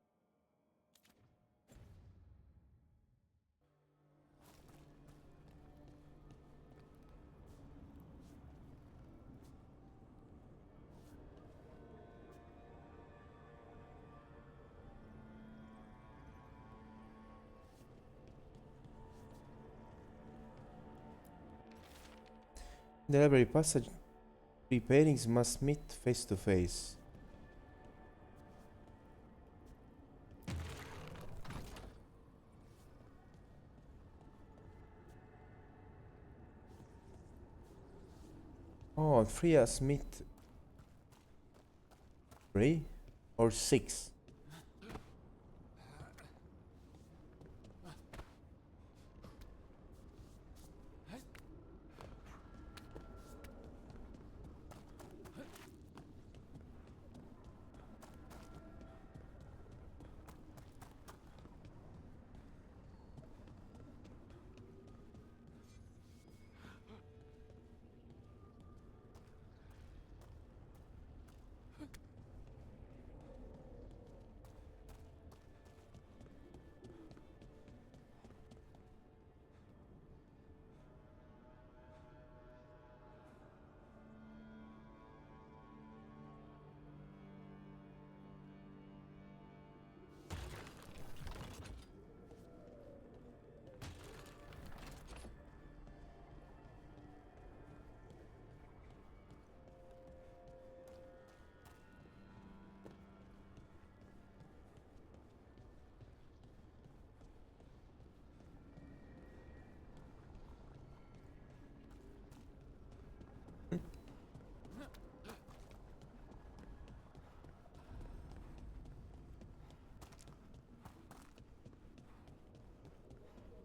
The library passage. Three pairings must meet face to face. Oh, three us meet. Three or six?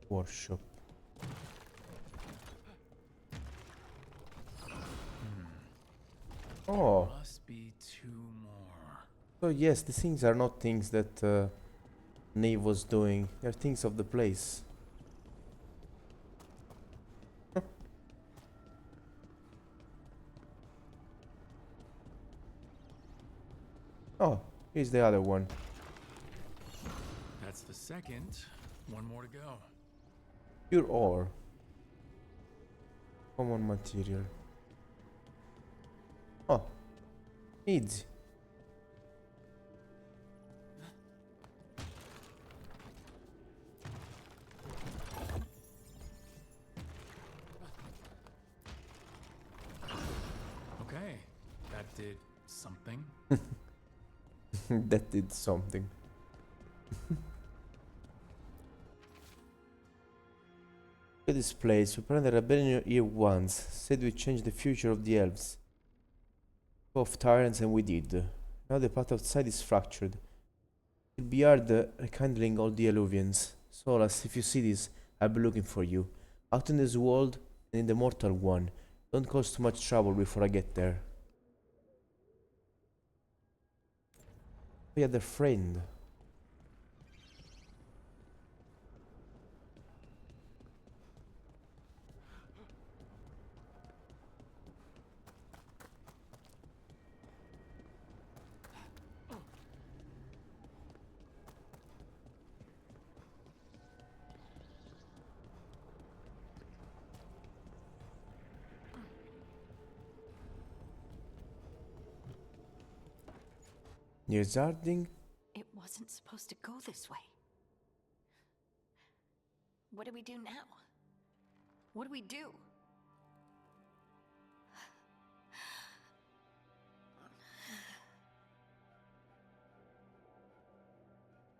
Workshop. Oh, Must be two more. so yes, these things are not things that Nave was doing. They're things of the place. Huh. Oh, here's the other one. That's the second. One more to go. Pure ore. Common material. Oh, easy. Okay, that did something. That did something. Look at this place. We planned a rebellion here once. Said we'd change the future of the elves. Of tyrants, and we did. Now the path outside is fractured. It'll be hard rekindling all the alluvians. Solas, if you see this, I'll be looking for you. Out in this world and in the mortal one. Don't cause too much trouble before I get there. We had a friend. Near Zarding? It wasn't supposed to go this way. What do we do now? What do we do?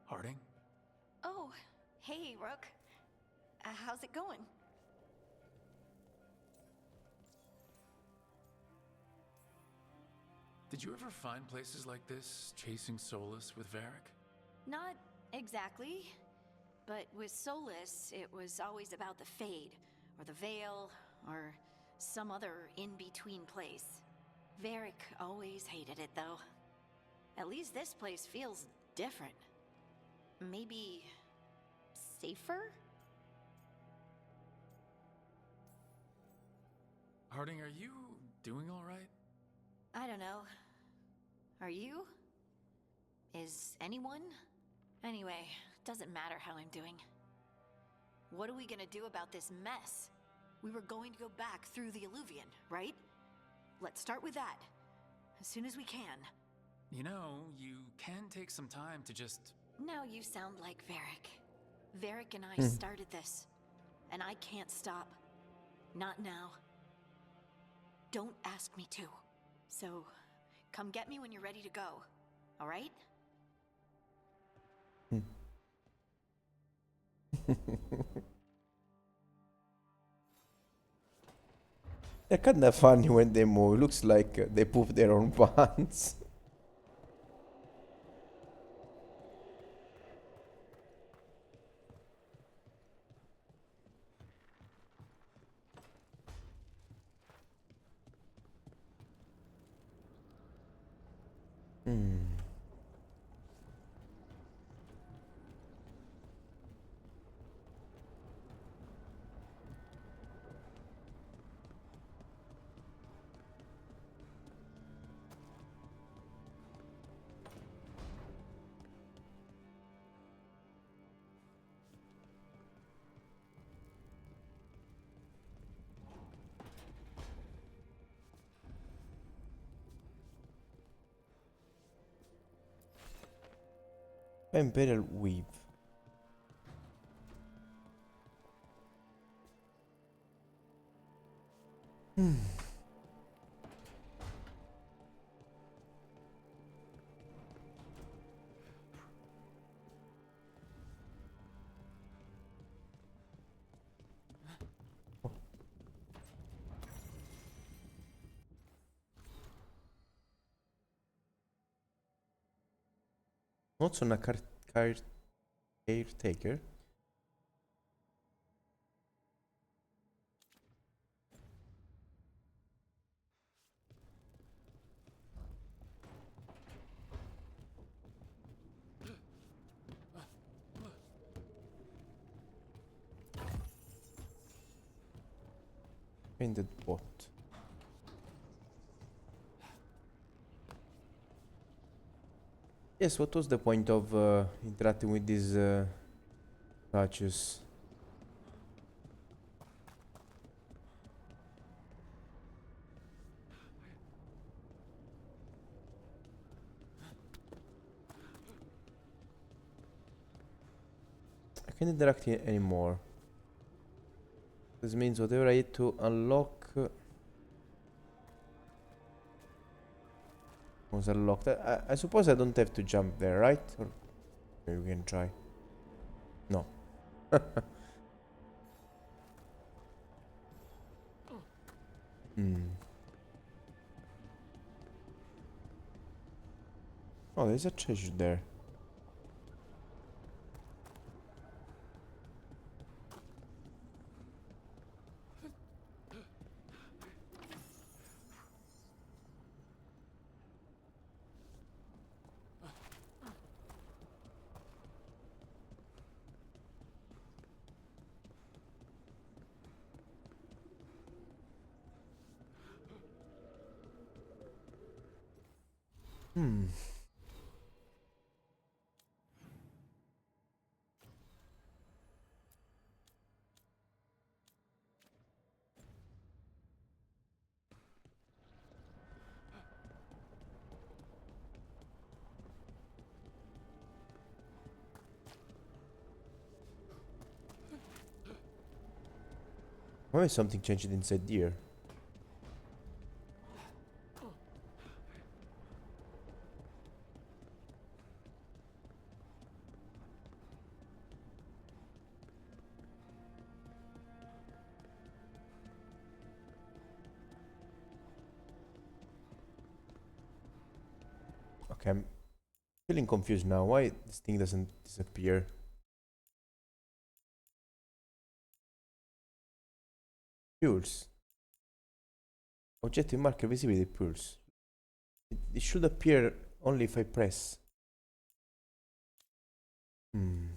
Harding? Oh, hey, Rook. How's it going? Did you ever find places like this, chasing Solus with Varric? Not exactly. But with Solus, it was always about the Fade, or the Veil, or some other in-between place. Varric always hated it, though. At least this place feels different. Maybe safer? Harding, are you doing all right? I don't know. Are you? Is anyone? Anyway, doesn't matter how I'm doing. What are we gonna do about this mess? We were going to go back through the Alluvian, right? Let's start with that. As soon as we can. You know, you can take some time to just... Now you sound like Varric. Varric and I started this. And I can't stop. Not now. Don't ask me to. So, come get me when you're ready to go. Alright? They're kinda funny when they move. Looks like they poop their own pants. Imperial Weave. Notes on a caretaker. Painted pot. Yes, what was the point of interacting with these statues? I can't interact anymore. This means whatever I need to unlock was unlocked. I suppose I don't have to jump there, right? Or maybe we can try. No. Oh, there's a treasure there. Hmm. Why is something changed inside here? Okay, I'm feeling confused now. Why this thing doesn't disappear? Pulse. Oggetto in marker visibile pulse. It should appear only if I press. Hmm.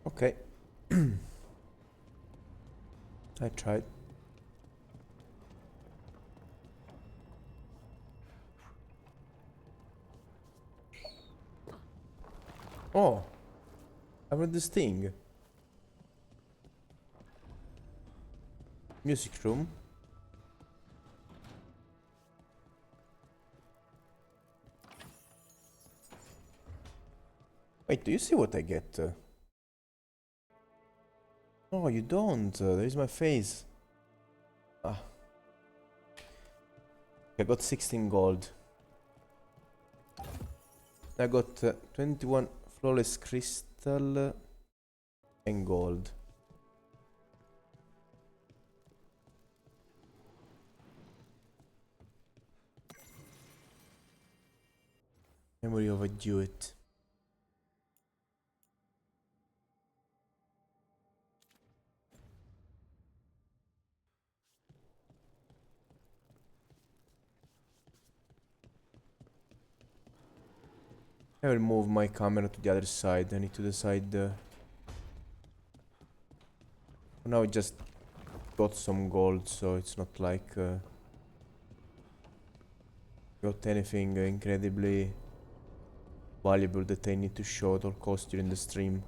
Okay. I tried. Oh, I read this thing. Music room. Wait, do you see what I get? Oh, you don't. There is my face. Ah. I got 16 gold. I got 21 flawless crystal and gold. Memory of a duet. I will move my camera to the other side. I need to decide. For now, I just got some gold, so it's not like got anything incredibly valuable that I need to show at all costs during the stream.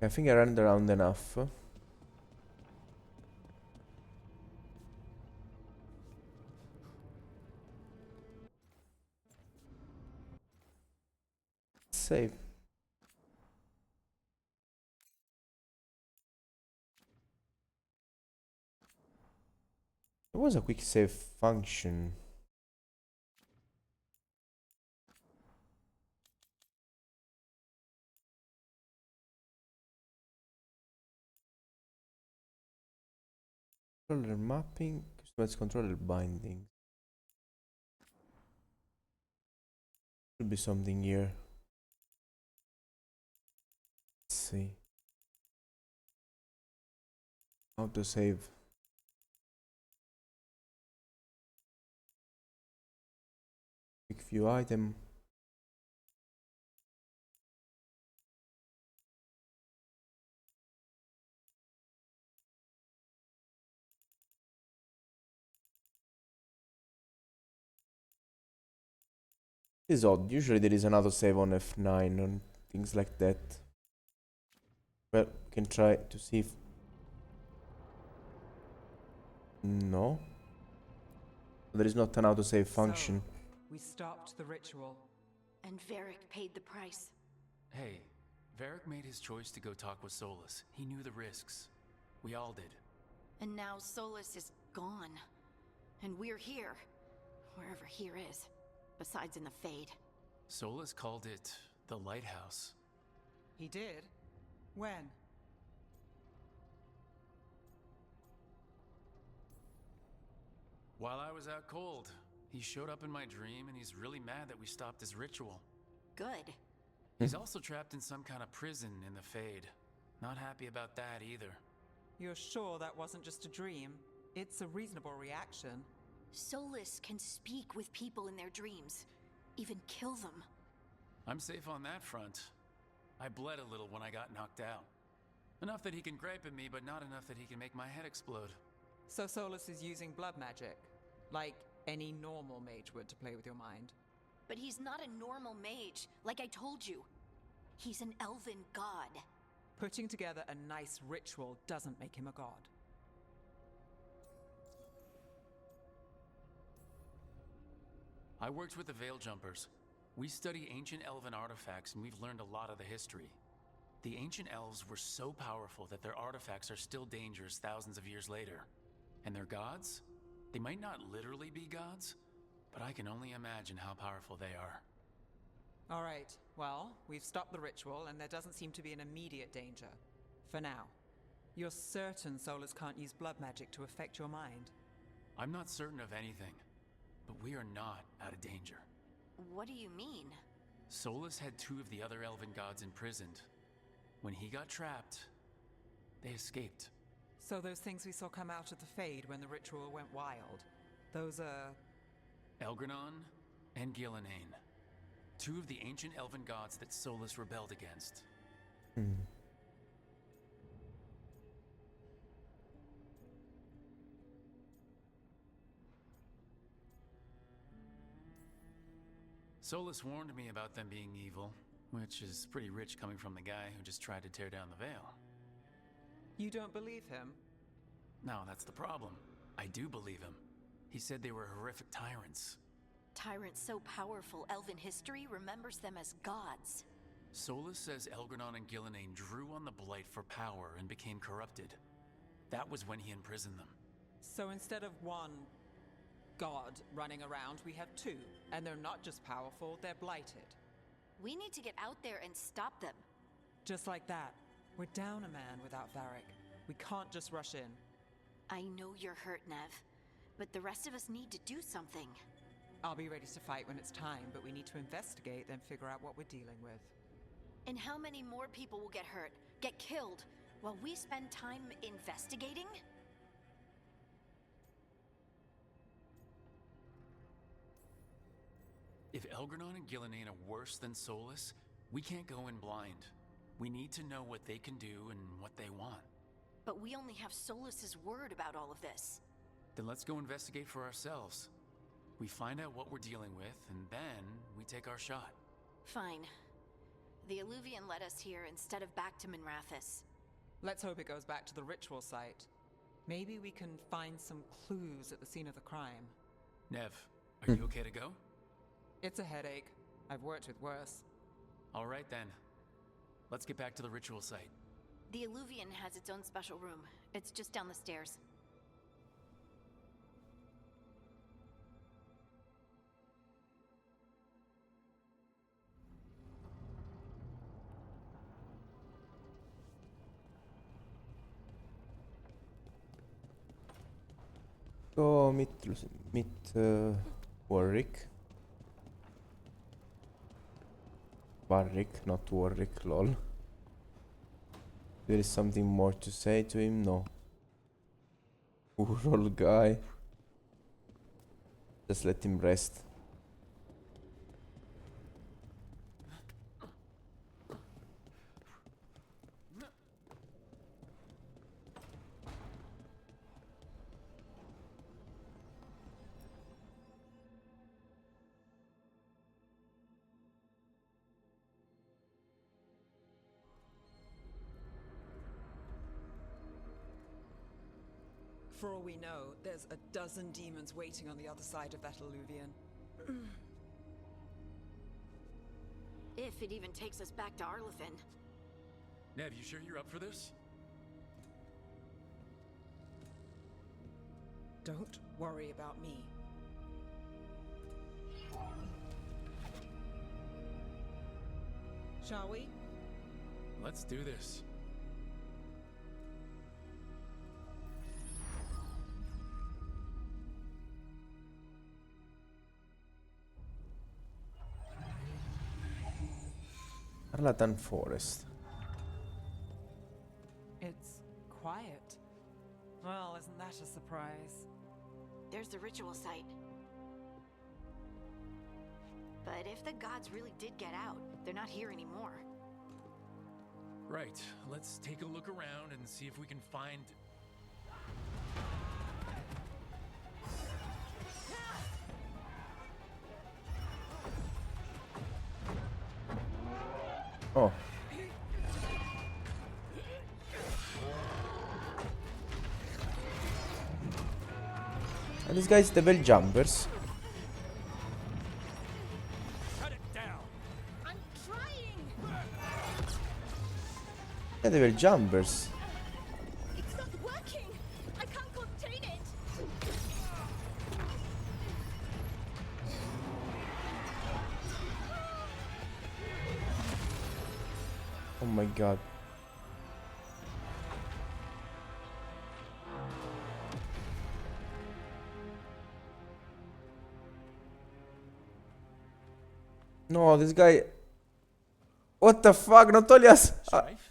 I think I ran around enough. Save. There was a quick save function. Controller mapping, customize controller binding. Should be something here. Let's see. How to save. Quick view item. This is odd. Usually there is another save on F9 and things like that. Well, we can try to see if No. There is not an autosave function. So, we stopped the ritual. And Varric paid the price. Hey, Varric made his choice to go talk with Solus. He knew the risks. We all did. And now Solus is gone. And we're here. Wherever here is. Besides in the Fade. Solus called it the Lighthouse. He did? When? While I was out cold, he showed up in my dream and he's really mad that we stopped his ritual. Good. He's also trapped in some kind of prison in the Fade. Not happy about that either. You're sure that wasn't just a dream? It's a reasonable reaction. Solus can speak with people in their dreams. Even kill them. I'm safe on that front. I bled a little when I got knocked out. Enough that he can gripe at me, but not enough that he can make my head explode. So Solus is using blood magic? Like any normal mage would to play with your mind? But he's not a normal mage, like I told you. He's an elven god. Putting together a nice ritual doesn't make him a god. I worked with the Veil Jumpers. We study ancient elven artifacts and we've learned a lot of the history. The ancient elves were so powerful that their artifacts are still dangerous thousands of years later. And their gods? They might not literally be gods, but I can only imagine how powerful they are. All right, well, we've stopped the ritual and there doesn't seem to be an immediate danger. For now. You're certain Solus can't use blood magic to affect your mind? I'm not certain of anything, but we are not out of danger. What do you mean? Solus had two of the other elven gods imprisoned. When he got trapped, they escaped. So those things we saw come out of the Fade when the ritual went wild, those Elgranon and Gillenane. Two of the ancient elven gods that Solus rebelled against. Solus warned me about them being evil, which is pretty rich coming from the guy who just tried to tear down the veil. You don't believe him? No, that's the problem. I do believe him. He said they were horrific tyrants. Tyrants so powerful, elven history remembers them as gods. Solus says Elgranon and Gillenane drew on the Blight for power and became corrupted. That was when he imprisoned them. So instead of one god running around, we have two. And they're not just powerful, they're blighted. We need to get out there and stop them. Just like that. We're down a man without Varric. We can't just rush in. I know you're hurt, Nev, but the rest of us need to do something. I'll be ready to fight when it's time, but we need to investigate, then figure out what we're dealing with. And how many more people will get hurt, get killed, while we spend time investigating? If Elgranon and Gillenane are worse than Solus, we can't go in blind. We need to know what they can do and what they want. But we only have Solus's word about all of this. Then let's go investigate for ourselves. We find out what we're dealing with, and then we take our shot. Fine. The Illuvian led us here instead of back to Minrathous. Let's hope it goes back to the ritual site. Maybe we can find some clues at the scene of the crime. Nev, are you okay to go? It's a headache. I've worked with worse. All right then. Let's get back to the ritual site. The Illuvian has its own special room. It's just down the stairs. Go meet Warwick. Warwick, not Warwick, lol. There is something more to say to him? No. Poor old guy. Just let him rest. For all we know, there's a dozen demons waiting on the other side of that alluvion. If it even takes us back to Arlefin. Nev, you sure you're up for this? Don't worry about me. Shall we? Let's do this. Arlatan Forest. It's quiet. Well, isn't that a surprise? There's the ritual site. But if the gods really did get out, they're not here anymore. Right, let's take a look around and see if we can find... Oh. And these guys, the Veil Jumpers. Cut it down! I'm trying! Yeah, the Veil Jumpers. It's not working! I can't contain it! Oh my god. No, this guy. What the fuck? Not only us. Strife?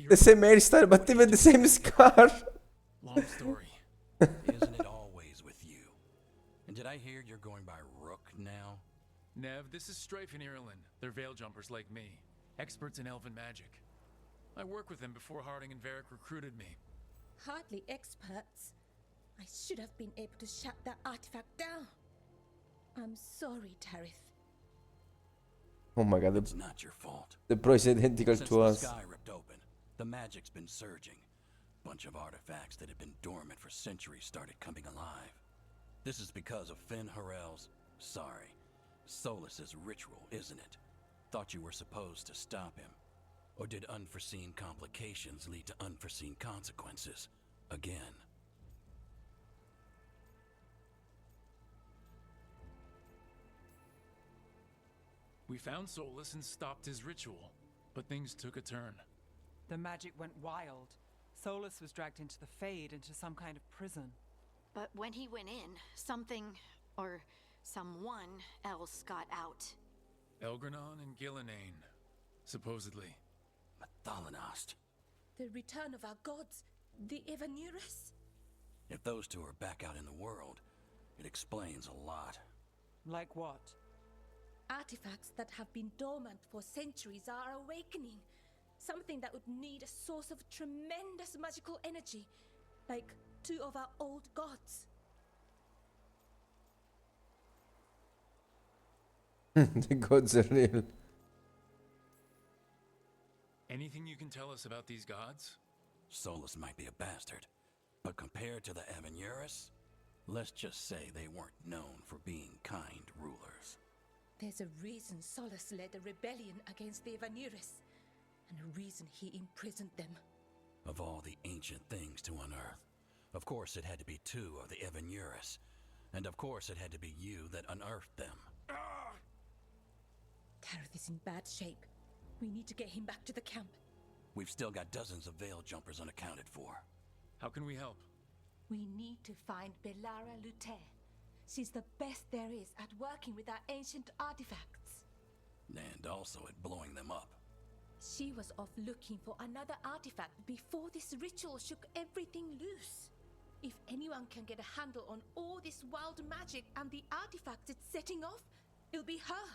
The same hairstyle, but even the same scar. Long story. Isn't it always with you? And did I hear you're going by Rook now? Nev, this is Strife and Ireland. They're veil jumpers like me. Experts in elven magic. I worked with them before Harding and Varric recruited me. Hardly experts. I should have been able to shut that artifact down. I'm sorry, Tarith. Oh my god, It's not your fault. the bro is identical Since to the us. sky ripped open, the magic's been surging. Bunch of artifacts that had been dormant for centuries started coming alive. This is because of Finn Harel's, sorry, Solus's ritual, isn't it? Thought you were supposed to stop him. Or did unforeseen complications lead to unforeseen consequences? Again. We found Solus and stopped his ritual, but things took a turn. The magic went wild. Solus was dragged into the Fade, into some kind of prison. But when he went in, something, or someone else got out. Elgranon and Gillenane, supposedly. Mathalanost. The return of our gods, the Evanurus? If those two are back out in the world, it explains a lot. Like what? Artifacts that have been dormant for centuries are awakening. Something that would need a source of tremendous magical energy, like two of our old gods. The gods are real. Anything you can tell us about these gods? Solus might be a bastard, but compared to the Evanurus, let's just say they weren't known for being kind rulers. There's a reason Solus led a rebellion against the Evanurus, and a reason he imprisoned them. Of all the ancient things to unearth, of course it had to be two of the Evanurus, and of course it had to be you that unearthed them. Tarith is in bad shape. We need to get him back to the camp. We've still got dozens of veil jumpers unaccounted for. How can we help? We need to find Belara Luther. She's the best there is at working with our ancient artifacts. And also at blowing them up. She was off looking for another artifact before this ritual shook everything loose. If anyone can get a handle on all this wild magic and the artifacts it's setting off, it'll be her.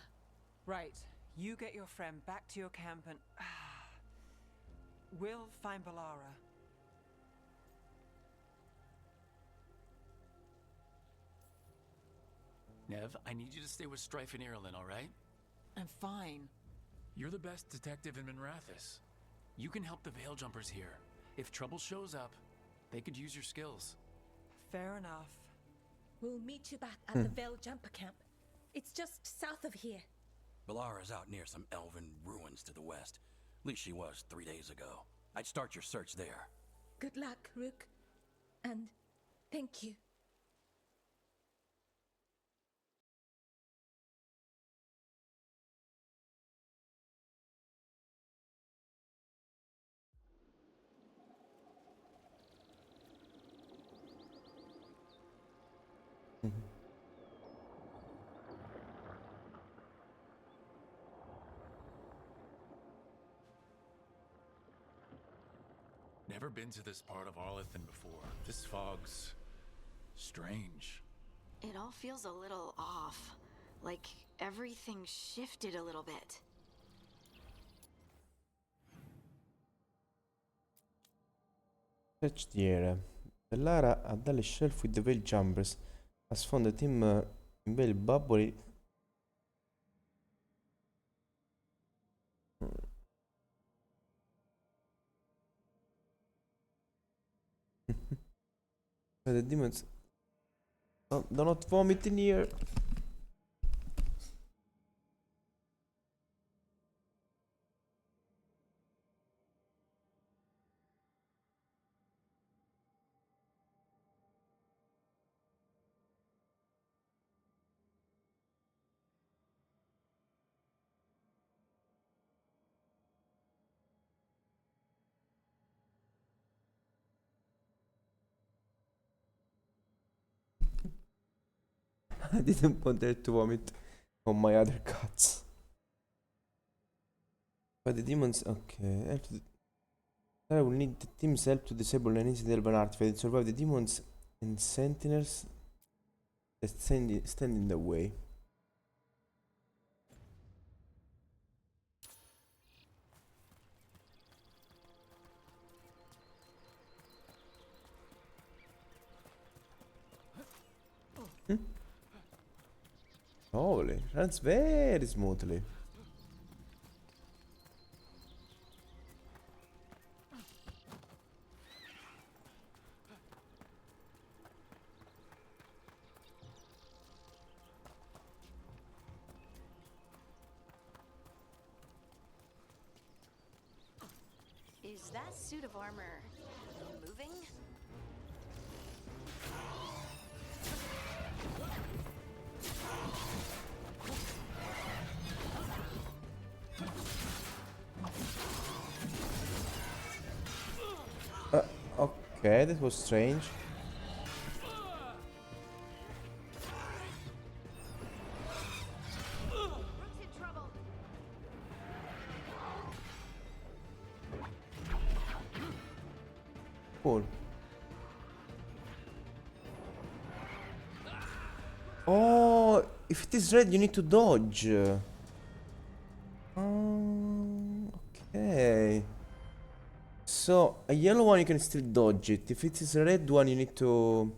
Right. You get your friend back to your camp and... we'll find Belara. Nev, I need you to stay with Strife and Ireland, alright? I'm fine. You're the best detective in Minrathis. You can help the veil jumpers here. If trouble shows up, they could use your skills. Fair enough. We'll meet you back at the Veil Jumper Camp. It's just south of here. Balara's out near some elven ruins to the west. At least she was 3 days ago. I'd start your search there. Good luck, Rook. And thank you. Never been to this part of Arlethan before. This fog's strange. It all feels a little off. Like everything shifted a little bit. Search the area. Lara ha dalle shelf with the veil jumpers. Has found the team in veil bubbly. The demons. Do not vomit in here. I didn't want her to vomit on my other cats. But the demons, okay. I will need the team's help to disable an incident elven artifact and survive the demons and sentinels that stand in the way. Holy, runs very smoothly. Is that suit of armor moving? Okay, that was strange. Rook's in trouble. Cool. Oh, if it is red, you need to dodge. Okay. So, a yellow one you can still dodge it. If it is a red one, you need to...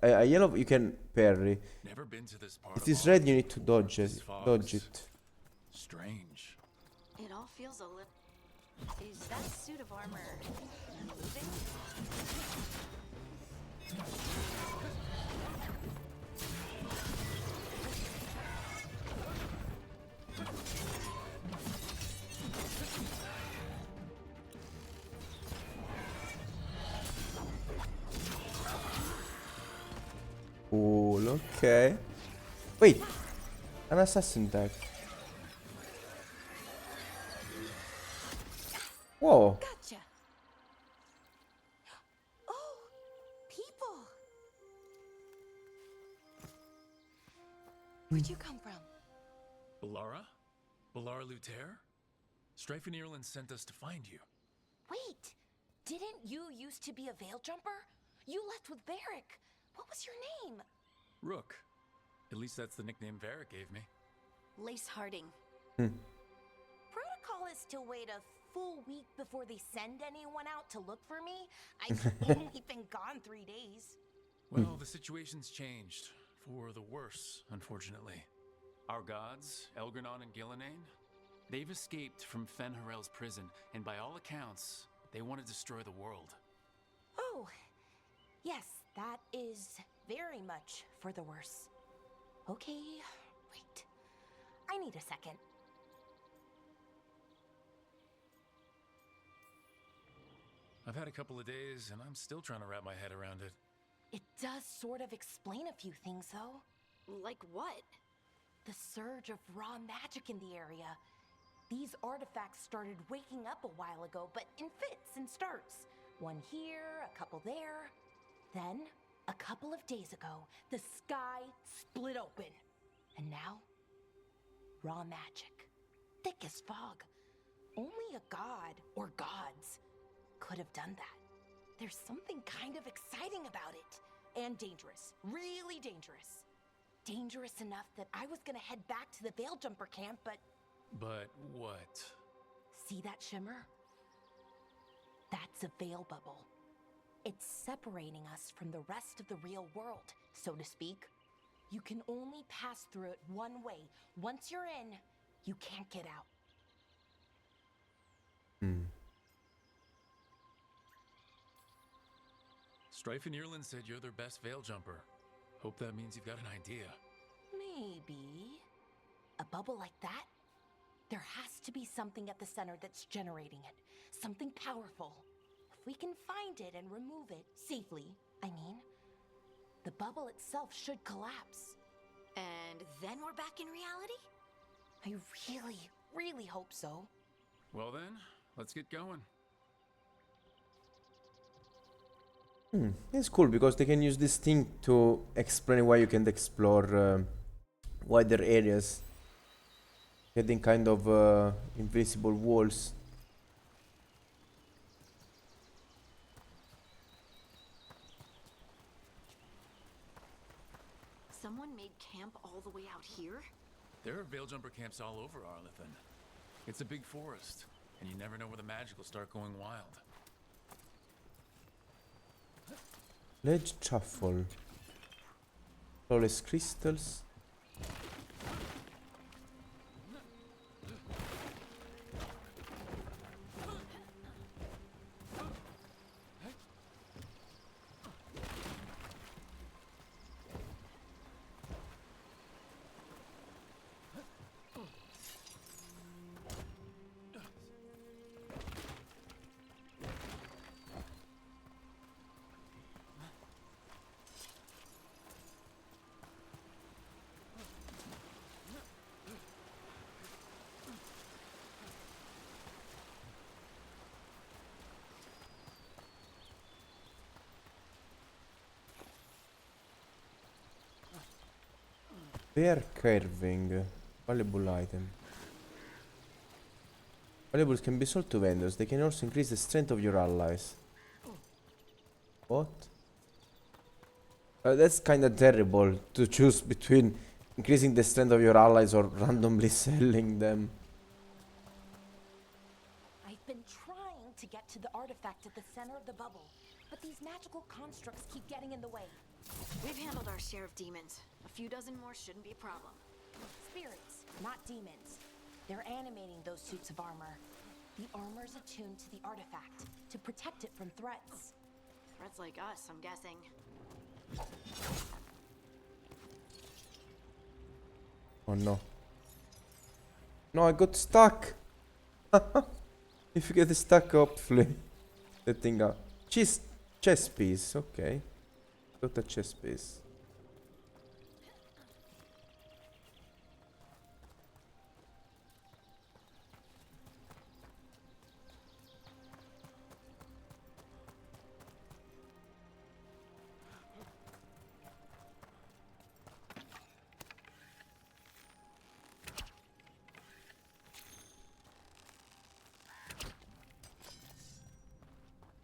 A yellow you can parry. Never been to this part If of it is red, you Arlethan need to dodge it. This fog's Dodge it. Strange. It all feels a little... Is that suit of armor moving? Cool, okay. Wait, an assassin tag. Whoa. Gotcha. Oh, people. Where'd you come from? Balara? Balara Luther? Strife in Ireland sent us to find you. Wait, didn't you used to be a veil jumper? You left with Varric. What was your name? Rook. At least that's the nickname Varric gave me. Lace Harding. Protocol is to wait a full week before they send anyone out to look for me. I've only been gone 3 days. Well, the situation's changed. For the worse, unfortunately. Our gods, Elgranon and Gillinane, they've escaped from Fen'Harel's prison, and by all accounts, they want to destroy the world. Oh, Yes, that is very much for the worse. Okay, wait. I need a second. I've had a couple of days, and I'm still trying to wrap my head around it. It does sort of explain a few things, though. Like what? The surge of raw magic in the area. These artifacts started waking up a while ago, but in fits and starts. One here, a couple there. Then, a couple of days ago, the sky split open. And now, raw magic. Thick as fog. Only a god, or gods, could have done that. There's something kind of exciting about it. And dangerous. Really dangerous. Dangerous enough that I was gonna head back to the Veil Jumper camp, but... But what? See that shimmer? That's a veil bubble. It's separating us from the rest of the real world, so to speak. You can only pass through it one way. Once you're in, you can't get out. Strife and Irland said you're their best veil jumper. Hope that means you've got an idea. Maybe. A bubble like that? There has to be something at the center that's generating it. Something powerful. If we can find it and remove it safely, the bubble itself should collapse. And then we're back in reality? I really, really hope so. Well then, let's get going. It's cool because they can use this thing to explain why you can explore wider areas, getting kind of invisible walls. Someone made camp all the way out here? There are veil jumper camps all over Arlethan. It's a big forest, and you never know where the magic will start going wild. Ledge truffle. Flawless crystals. Bear carving. Valuable item. Valuables can be sold to vendors. They can also increase the strength of your allies. What? That's kinda terrible to choose between increasing the strength of your allies or randomly selling them. I've been trying to get to the artifact at the center of the bubble, but these magical constructs keep getting in the way. We've handled our share of demons. A few dozen more shouldn't be a problem. Spirits, not demons. They're animating those suits of armor. The armor's attuned to the artifact to protect it from threats. Threats like us, I'm guessing. Oh no. No, I got stuck. If you get stuck, hopefully the thing up. Chess piece, okay. Got a chess piece.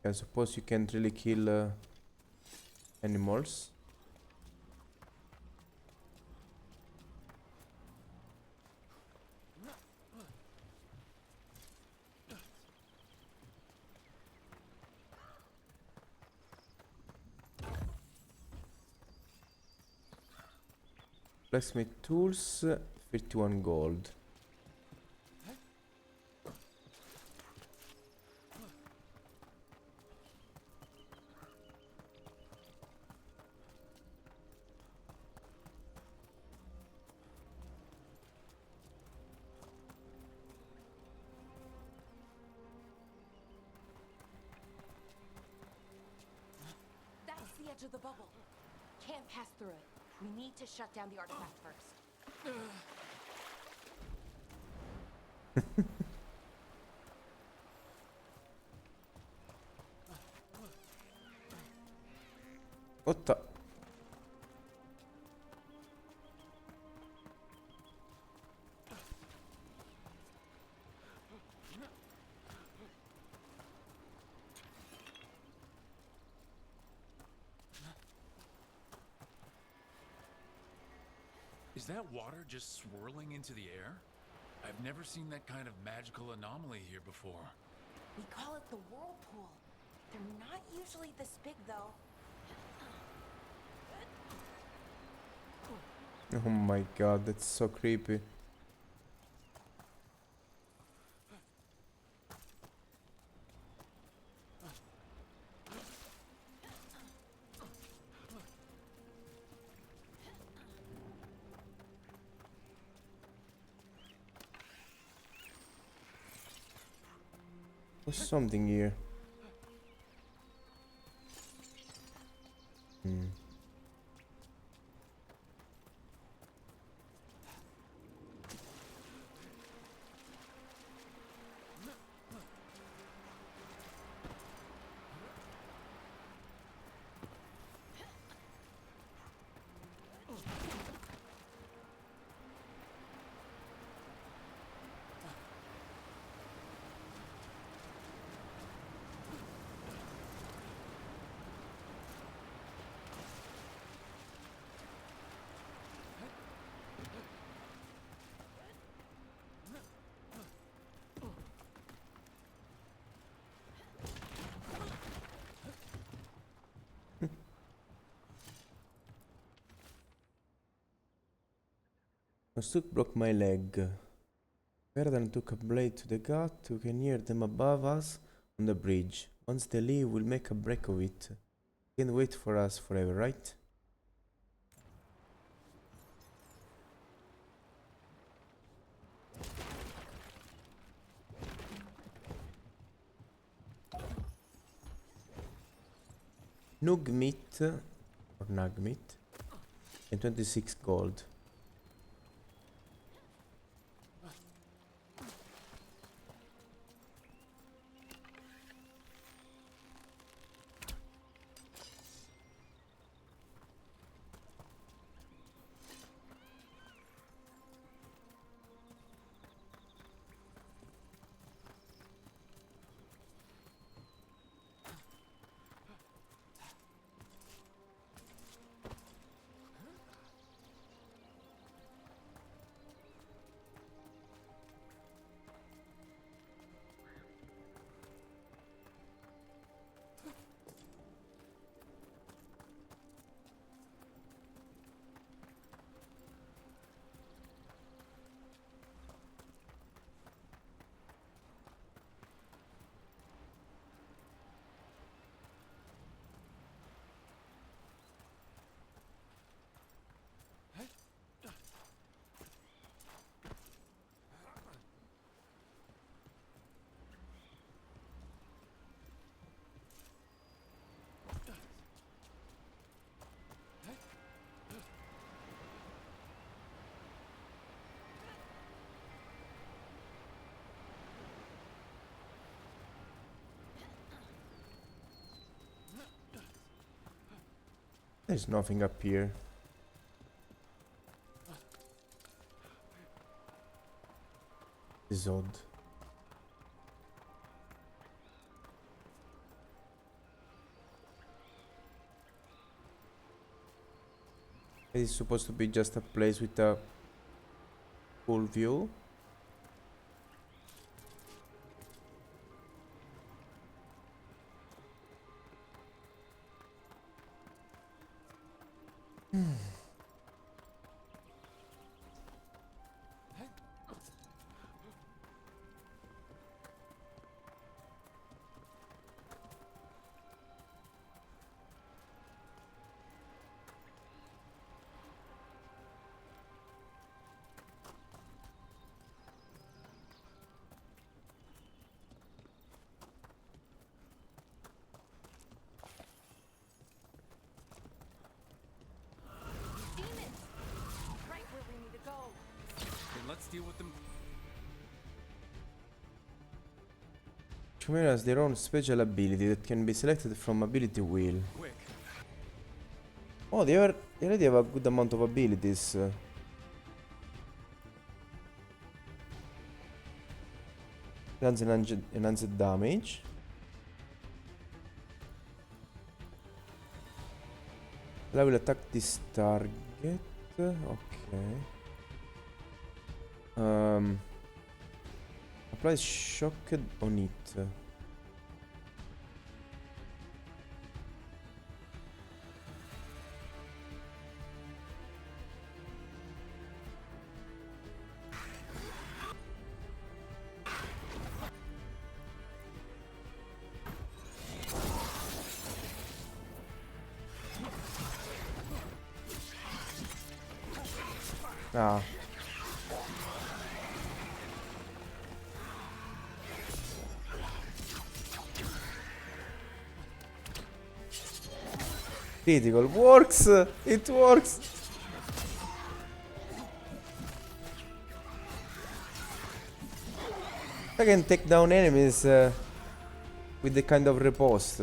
I suppose you can't really kill animals. Blacksmith tools, 51 gold. edge of the bubble. Can't pass through it. We need to shut down the artifact first. What the? Is that water just swirling into the air? I've never seen that kind of magical anomaly here before. We call it the whirlpool. They're not usually this big, though. Oh my god, that's so creepy. There's something here. Stuk broke my leg. Paradon took a blade to the gut. We can hear them above us on the bridge. Once they leave, we'll make a break of it. Can't wait for us forever, right? Nug meat or nug meat and 26 gold. There's nothing up here. This is odd. It's supposed to be just a place with a cool view. Let's deal with them. Chimera has their own special ability that can be selected from ability wheel. Quick. Oh, they already have a good amount of abilities. Runs enhanced damage. I will attack this target. Okay. Applies shock on it. Ah. Critical works! It works! I can take down enemies with the kind of riposte.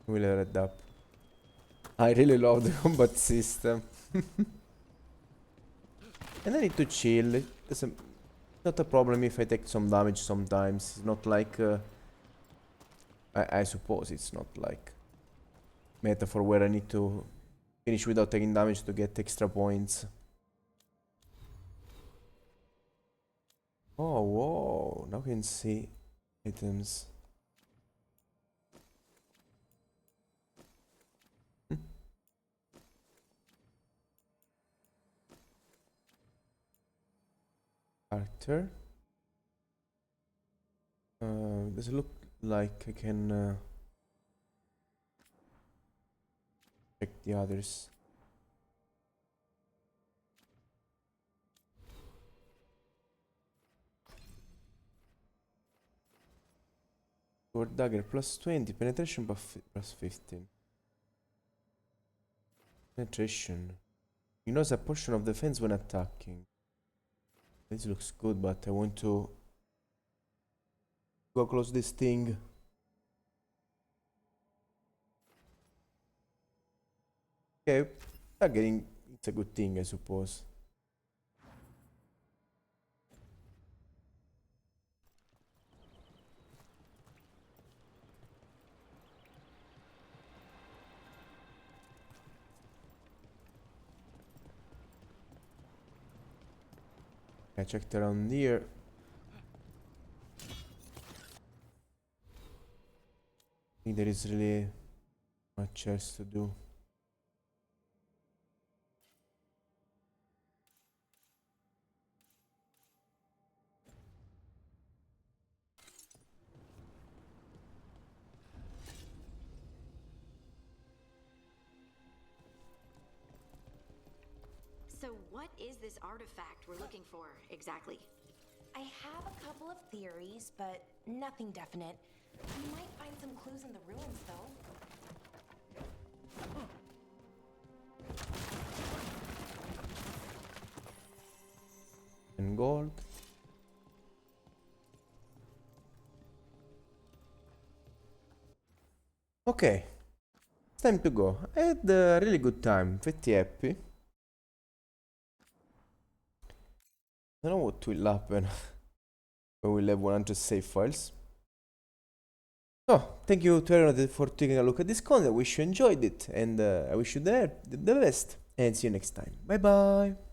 We'll let up. I really love the combat system. And I need to chill. It's not a problem if I take some damage sometimes. It's not like... I suppose it's not like... metaphor where I need to finish without taking damage to get extra points. Oh, whoa. Now I can see items. Arthur. Does it look like I can check the others? Sword dagger plus 20, penetration plus 15. Penetration. Ignores a portion of defense when attacking. This looks good, but I want to go close this thing. Okay, targeting, it's a good thing, I suppose. I checked around here. I think there is really much else to do. So what is this artifact we're looking for, exactly? I have a couple of theories, but nothing definite. You might find some clues in the ruins, though. And gold. Okay, it's time to go. I had a really good time, pretty happy. I don't know what will happen when we'll have 100 save files. So, thank you to everyone for taking a look at this content. I wish you enjoyed it, and I wish you the best. And see you next time. Bye bye.